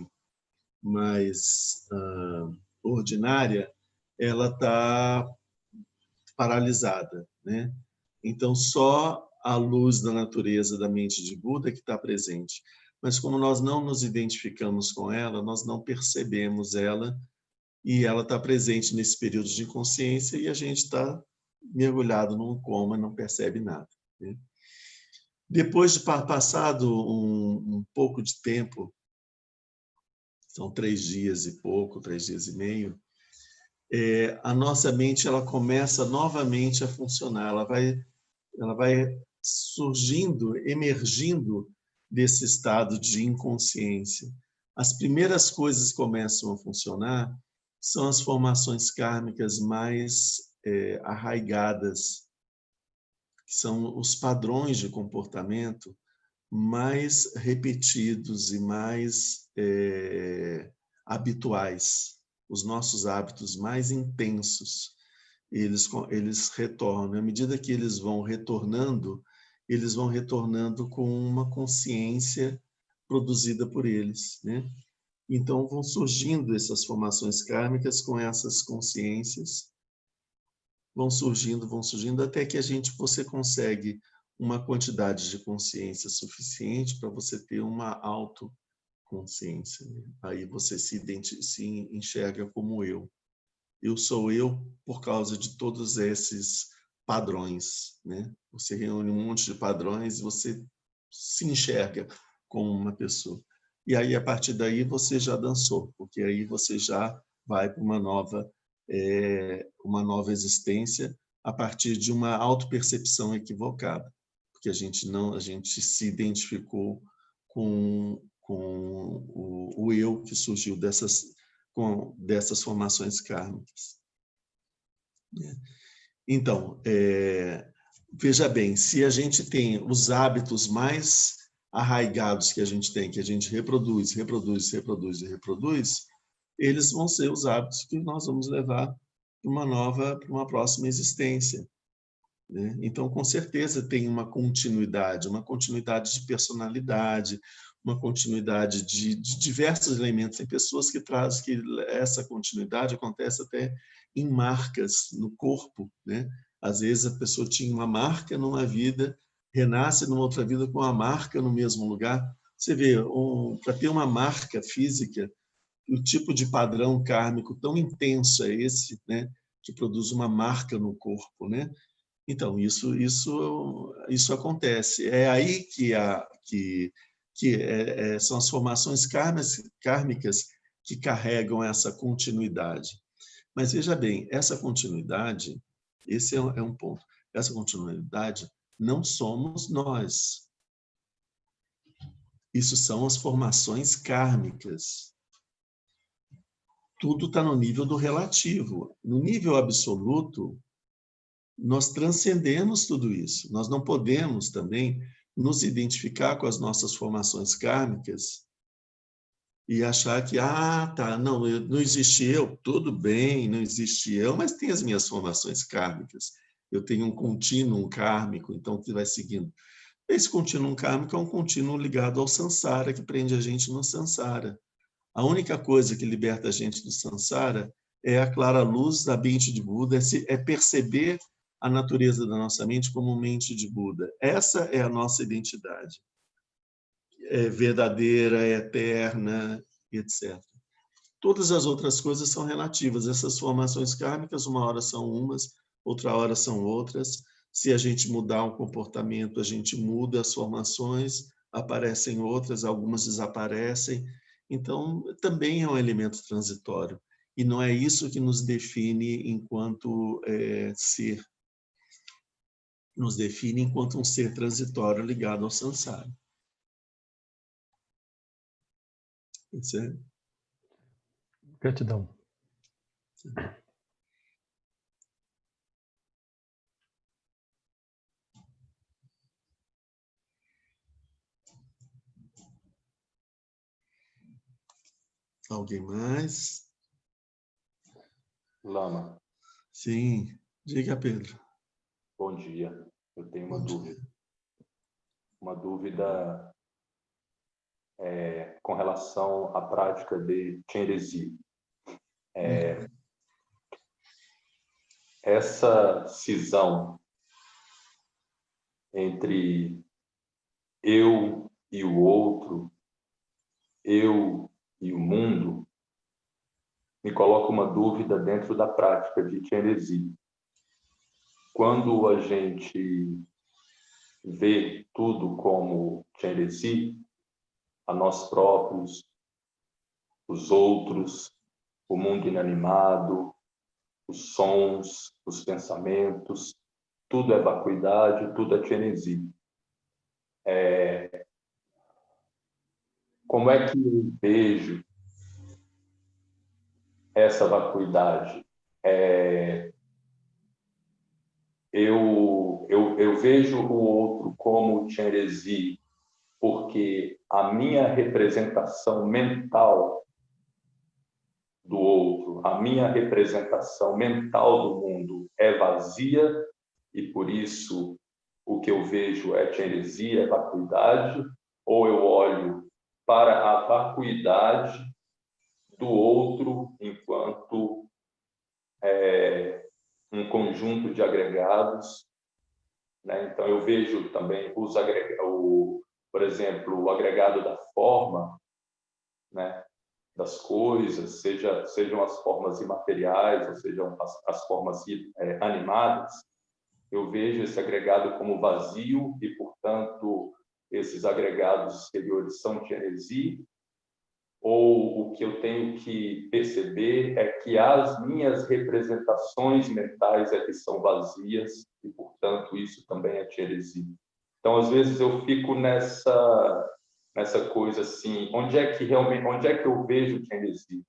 mais ordinária, ela está paralisada, né? Então só a luz da natureza da mente de Buda que está presente. Mas como nós não nos identificamos com ela, nós não percebemos ela, e ela está presente nesse período de inconsciência e a gente está mergulhado num coma, não percebe nada, né? Depois de passado um pouco de tempo, são 3 dias e pouco, 3 dias e meio, a nossa mente ela começa novamente a funcionar, ela vai surgindo, emergindo desse estado de inconsciência. As primeiras coisas que começam a funcionar são as formações kármicas mais arraigadas, que são os padrões de comportamento mais repetidos e mais habituais, os nossos hábitos mais intensos, eles retornam. À medida que eles vão retornando com uma consciência produzida por eles, né? Então vão surgindo essas formações kármicas com essas consciências, vão surgindo até que você consegue uma quantidade de consciência suficiente para você ter uma autoconsciência, né? Aí você se enxerga como eu. eu sou eu por causa de todos esses padrões, né? Você reúne um monte de padrões e você se enxerga como uma pessoa. E aí, a partir daí, você já dançou, porque aí você já vai para uma nova existência a partir de uma autopercepção equivocada, porque a gente se identificou com o eu que surgiu dessas formações kármicas. Então, veja bem, se a gente tem os hábitos mais arraigados que a gente reproduz, eles vão ser os hábitos que nós vamos levar para uma próxima existência, né? Então, com certeza, tem uma continuidade de personalidade, uma continuidade de diversos elementos. Tem pessoas que trazem que essa continuidade acontece até em marcas no corpo, né? Às vezes a pessoa tinha uma marca numa vida, renasce numa outra vida com uma marca no mesmo lugar. Você vê, para ter uma marca física, o tipo de padrão kármico tão intenso é esse, né? Que produz uma marca no corpo, né? Então, isso acontece. É aí que são as formações kármicas que carregam essa continuidade. Mas veja bem, essa continuidade, esse é um ponto. Essa continuidade não somos nós. Isso são as formações kármicas. Tudo está no nível do relativo. No nível absoluto, nós transcendemos tudo isso. Nós não podemos também nos identificar com as nossas formações kármicas e achar que, tá, não existe eu, tudo bem, não existe eu, mas tem as minhas formações kármicas. Eu tenho um contínuo kármico, então que vai seguindo. Esse contínuo kármico é um contínuo ligado ao samsara, que prende a gente no samsara. A única coisa que liberta a gente do samsara é a clara luz da mente de Buda, é perceber a natureza da nossa mente como mente de Buda. Essa é a nossa identidade. É verdadeira, é eterna, etc. Todas as outras coisas são relativas. Essas formações kármicas, uma hora são umas, outra hora são outras. Se a gente mudar um comportamento, a gente muda as formações, aparecem outras, algumas desaparecem. Então, também é um elemento transitório. E não é isso que nos define enquanto ser. Nos define enquanto um ser transitório ligado ao samsara. Certo? Gratidão. Alguém mais? Lama. Sim, diga, Pedro. Bom dia. Eu tenho uma Bom dúvida. dia. Uma dúvida com relação à prática de Chenrezig. Essa cisão entre eu e o outro, eu e o mundo, me coloca uma dúvida dentro da prática de Chenrezig. Quando a gente vê tudo como Chenrezig, a nós próprios, os outros, o mundo inanimado, os sons, os pensamentos, tudo é vacuidade, tudo é Chenrezig. Como é que eu vejo essa vacuidade? Eu vejo o outro como Chenrezig porque a minha representação mental do outro, a minha representação mental do mundo é vazia e por isso o que eu vejo é Chenrezig, é vacuidade, ou eu olho para a vacuidade do outro enquanto um conjunto de agregados, né? Então eu vejo também por exemplo, o agregado da forma, né? das coisas, sejam as formas imateriais, ou sejam as formas animadas, eu vejo esse agregado como vazio e, portanto, esses agregados exteriores são Tianrezi, ou o que eu tenho que perceber é que as minhas representações mentais é que são vazias e, portanto, isso também é Tianrezi. Então, às vezes, eu fico nessa coisa assim, onde é que eu vejo Tianrezi?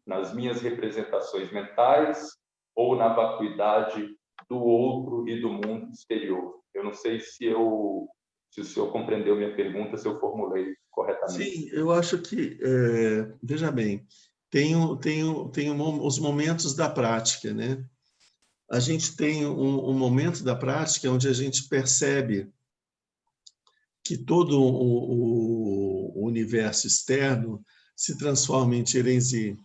Nas minhas representações mentais ou na vacuidade do outro e do mundo exterior? Eu não sei se o senhor compreendeu minha pergunta, se eu formulei corretamente. Sim, eu acho que, veja bem, tem os momentos da prática, né? A gente tem um momento da prática onde a gente percebe que todo o universo externo se transforma em Tianrezi.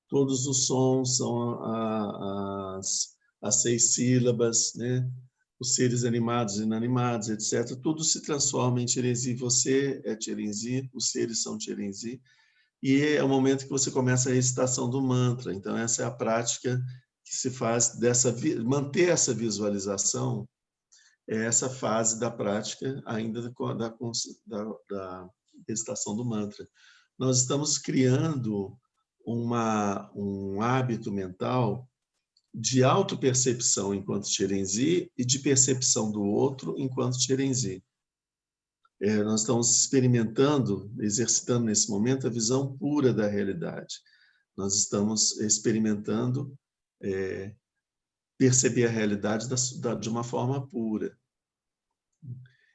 Todos os sons são as 6 sílabas, né? Os seres animados e inanimados, etc. Tudo se transforma em Tianrezi. Você é Tianrezi, os seres são Tianrezi. E é o momento que você começa a recitação do mantra. Então, essa é a prática que se faz manter essa visualização, é essa fase da prática ainda da recitação do mantra. Nós estamos criando um hábito mental de autopercepção enquanto Tianrezi e de percepção do outro enquanto Tianrezi. Nós estamos experimentando, exercitando nesse momento a visão pura da realidade. Nós estamos experimentando perceber a realidade de uma forma pura.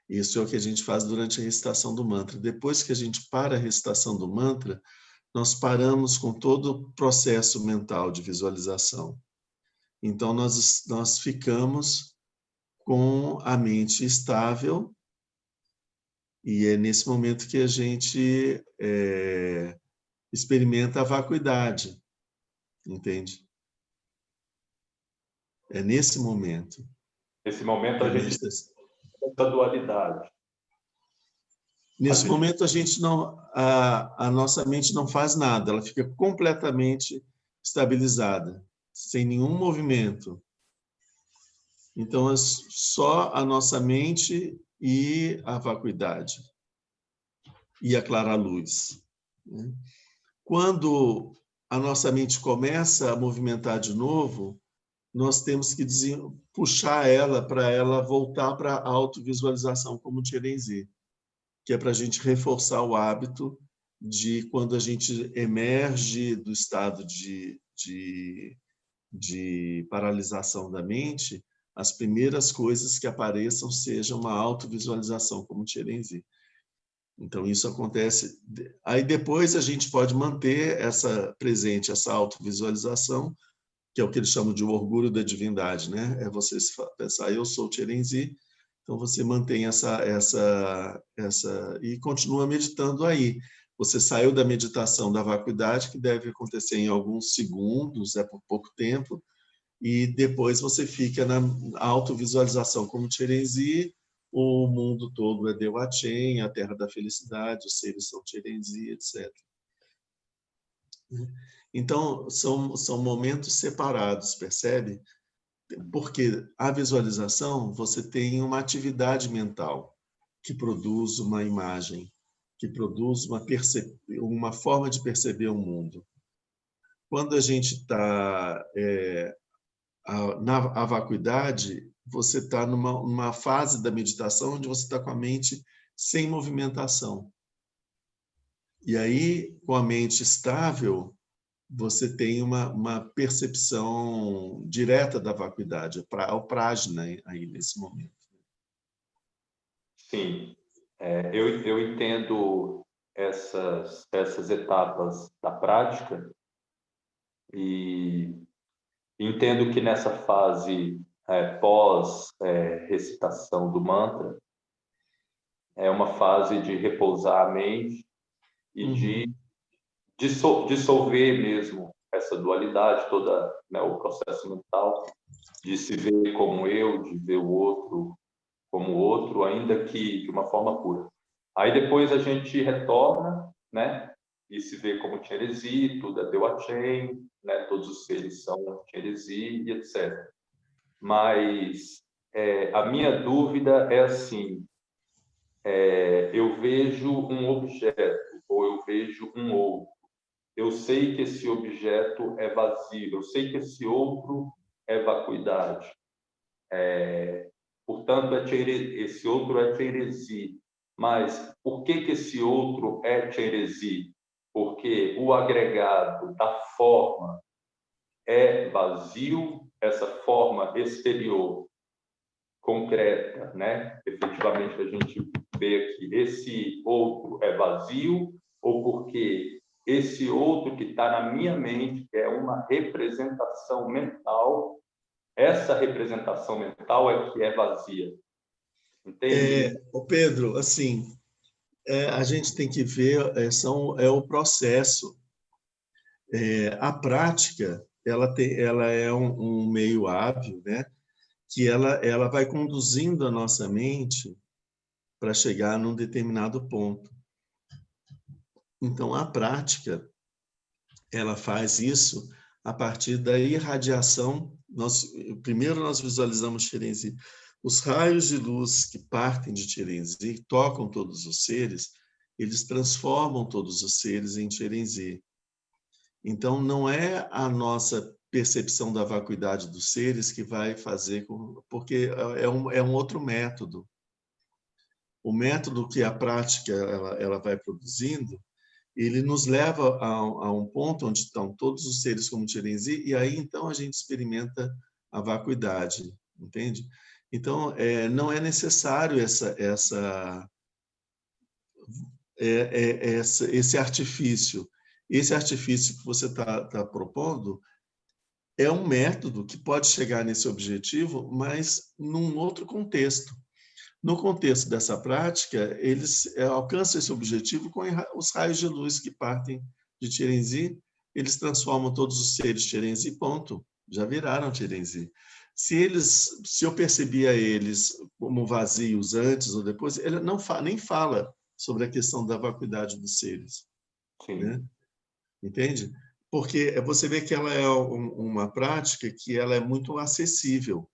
Isso é o que a gente faz durante a recitação do mantra. Depois que a gente para a recitação do mantra, nós paramos com todo o processo mental de visualização. Então, nós ficamos com a mente estável e é nesse momento que a gente experimenta a vacuidade, entende? É nesse momento. Nesse momento, a gente tem essa dualidade. Nesse momento, a gente não, a nossa mente não faz nada, ela fica completamente estabilizada, sem nenhum movimento. Então, é só a nossa mente e a vacuidade e a clara luz. Quando a nossa mente começa a movimentar de novo, nós temos que puxar ela para ela voltar para a autovisualização como Tianrezi, que é para a gente reforçar o hábito de, quando a gente emerge do estado de paralisação da mente, as primeiras coisas que apareçam sejam uma autovisualização como Tianrezi. Então, isso acontece. Aí, depois, a gente pode manter presente essa autovisualização, que é o que eles chamam de orgulho da divindade, né? É você pensar, eu sou Tianrezi, então você mantém e continua meditando aí. Você saiu da meditação da vacuidade, que deve acontecer em alguns segundos, por pouco tempo, e depois você fica na autovisualização como Tianrezi, o mundo todo é Deu-a-Chen, a terra da felicidade, os seres são Tianrezi, etc. Então, são momentos separados, percebe? Porque a visualização, você tem uma atividade mental que produz uma imagem, que produz uma forma de perceber o mundo. Quando a gente está na vacuidade, você está numa fase da meditação onde você está com a mente sem movimentação. E aí, com a mente estável, você tem uma percepção direta da vacuidade, o prajna aí nesse momento. Sim, eu entendo essas etapas da prática e entendo que nessa fase pós-recitação do mantra é uma fase de repousar a mente e de dissolver mesmo essa dualidade toda, né, o processo mental de se ver como eu, de ver o outro como outro, ainda que de uma forma pura. Aí depois a gente retorna, né, e se vê como Chenrezig, tudo é Deu Achen, né? Todos os seres são Chenrezig e etc. Mas a minha dúvida é assim, eu vejo um objeto ou eu vejo um outro. Eu sei que esse objeto é vazio, eu sei que esse outro é vacuidade. Portanto, esse outro é Chenrezig. Mas por que esse outro é Chenrezig? Porque o agregado da forma é vazio, essa forma exterior, concreta, né? Efetivamente, a gente vê aqui, esse outro é vazio, ou porque esse outro que está na minha mente, que é uma representação mental, essa representação mental é que é vazia. Entende? Pedro, assim, a gente tem que ver é o processo. A prática, ela é um meio hábil, né? Que ela vai conduzindo a nossa mente para chegar num determinado ponto. Então, a prática, ela faz isso a partir da irradiação. Primeiro, nós visualizamos Chenrezig. Os raios de luz que partem de Chenrezig tocam todos os seres, eles transformam todos os seres em Chenrezig. Então, não é a nossa percepção da vacuidade dos seres que vai fazer, porque é um outro método. O método que a prática ela vai produzindo, ele nos leva a um ponto onde estão todos os seres como Chenrezig, e aí então a gente experimenta a vacuidade, entende? Então, não é necessário esse artifício. Esse artifício que você está propondo é um método que pode chegar nesse objetivo, mas num outro contexto. No contexto dessa prática, eles alcançam esse objetivo com os raios de luz que partem de Chenrezig, eles transformam todos os seres Chenrezig, ponto. Já viraram Chenrezig. Se eu percebia eles como vazios antes ou depois, ele nem fala sobre a questão da vacuidade dos seres. Sim. Né? Entende? Porque você vê que ela é uma prática que ela é muito acessível,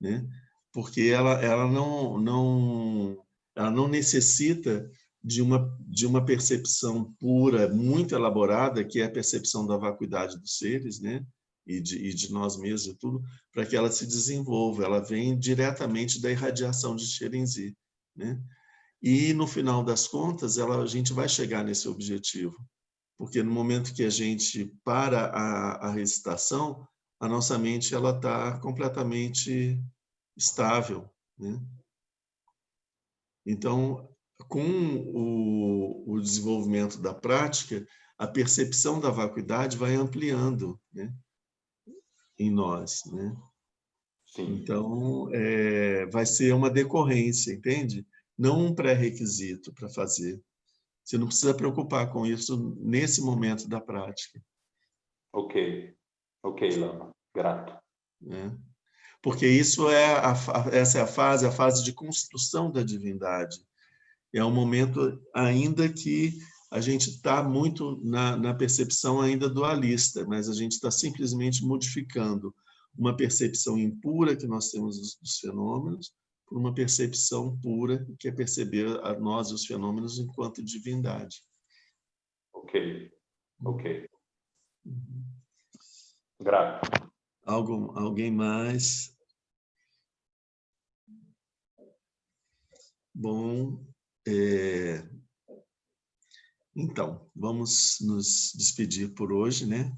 né? Porque ela não necessita de uma percepção pura, muito elaborada, que é a percepção da vacuidade dos seres, né? E de nós mesmos e tudo, para que ela se desenvolva. Ela vem diretamente da irradiação de Chenrezig, né? E, no final das contas, a gente vai chegar nesse objetivo. Porque no momento que a gente para a recitação, a nossa mente está completamente estável, né? Então, com o desenvolvimento da prática, a percepção da vacuidade vai ampliando, né, em nós, né? Sim. Então, vai ser uma decorrência, entende? Não um pré-requisito para fazer. Você não precisa preocupar com isso nesse momento da prática. Ok, Lama, grato. Né? Porque isso essa é a fase de construção da divindade. É um momento ainda que a gente está muito na percepção ainda dualista, mas a gente está simplesmente modificando uma percepção impura que nós temos dos fenômenos por uma percepção pura, que é perceber a nós e os fenômenos enquanto divindade. Ok. Grato. Alguém mais? Bom, então, vamos nos despedir por hoje, né?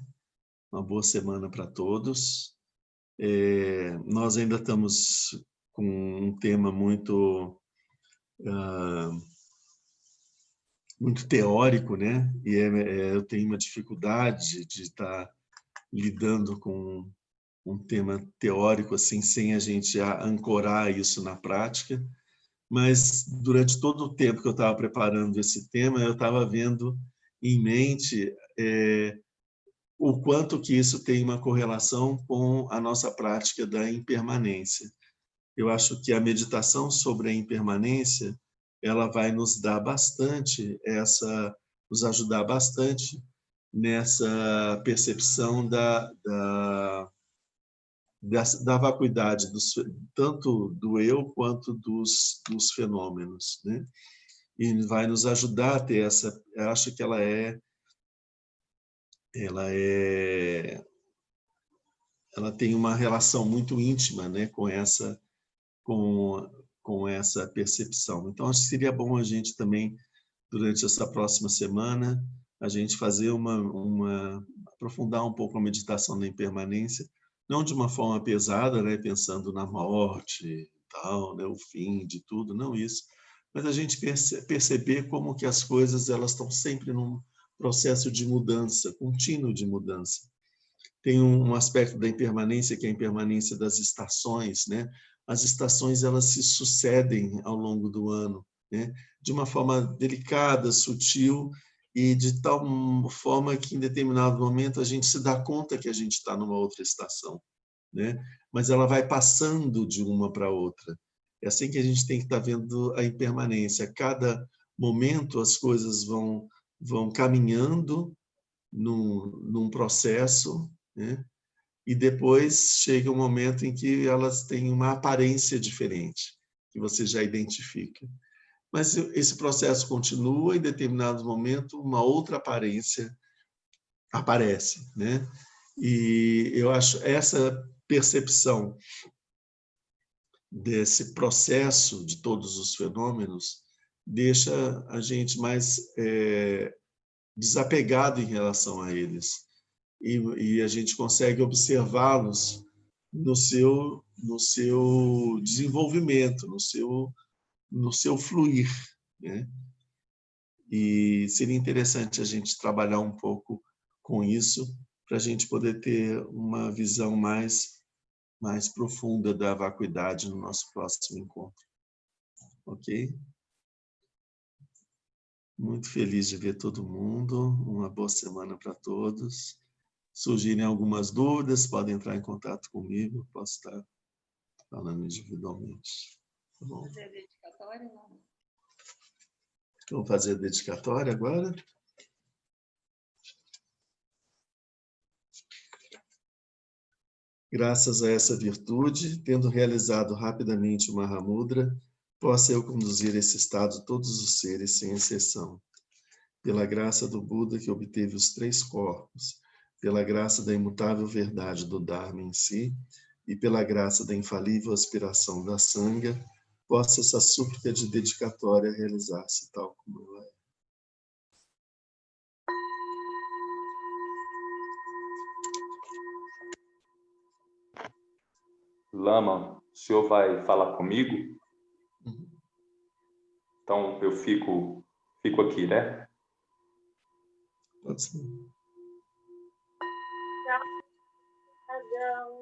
Uma boa semana para todos. Nós ainda estamos com um tema muito teórico, né? E eu tenho uma dificuldade de estar lidando com um tema teórico assim, sem a gente ancorar isso na prática. Mas durante todo o tempo que eu estava preparando esse tema, eu estava vendo em mente o quanto que isso tem uma correlação com a nossa prática da impermanência. Eu acho que a meditação sobre a impermanência, ela vai nos dar bastante nos ajudar bastante nessa percepção da vacuidade, tanto do eu quanto dos fenômenos, né? E vai nos ajudar a ter essa... Eu acho que ela tem uma relação muito íntima, né, com essa percepção. Então, acho que seria bom a gente também, durante essa próxima semana, a gente fazer aprofundar um pouco a meditação da impermanência, não de uma forma pesada, né, pensando na morte e tal, né, o fim de tudo, não isso, mas a gente perceber como que as coisas elas estão sempre num processo de mudança, contínuo de mudança. Tem um aspecto da impermanência, que é a impermanência das estações, né? As estações elas se sucedem ao longo do ano, né? De uma forma delicada, sutil, e de tal forma que em determinado momento a gente se dá conta que a gente está numa outra estação, né? Mas ela vai passando de uma para outra. É assim que a gente tem que estar vendo a impermanência. A cada momento as coisas vão caminhando num processo, né? E depois chega um momento em que elas têm uma aparência diferente, que você já identifica. Mas esse processo continua, em determinado momento, uma outra aparência aparece, né? E eu acho essa percepção desse processo de todos os fenômenos deixa a gente mais desapegado em relação a eles. E a gente consegue observá-los no seu desenvolvimento, no seu fluir, né? E seria interessante a gente trabalhar um pouco com isso para a gente poder ter uma visão mais profunda da vacuidade no nosso próximo encontro. Ok? Muito feliz de ver todo mundo. Uma boa semana para todos. Surgirem algumas dúvidas, podem entrar em contato comigo, posso estar falando individualmente. Tá bom? Fazer a dedicatória, não? Vamos fazer a dedicatória agora? Graças a essa virtude, tendo realizado rapidamente o Mahamudra, possa eu conduzir esse estado todos os seres, sem exceção. Pela graça do Buda que obteve os 3 corpos, pela graça da imutável verdade do Dharma em si, e pela graça da infalível aspiração da Sangha, possa essa súplica de dedicatória realizar-se tal como ela é. Lama, o senhor vai falar comigo? Então, eu fico aqui, né? Pode ser. Razão.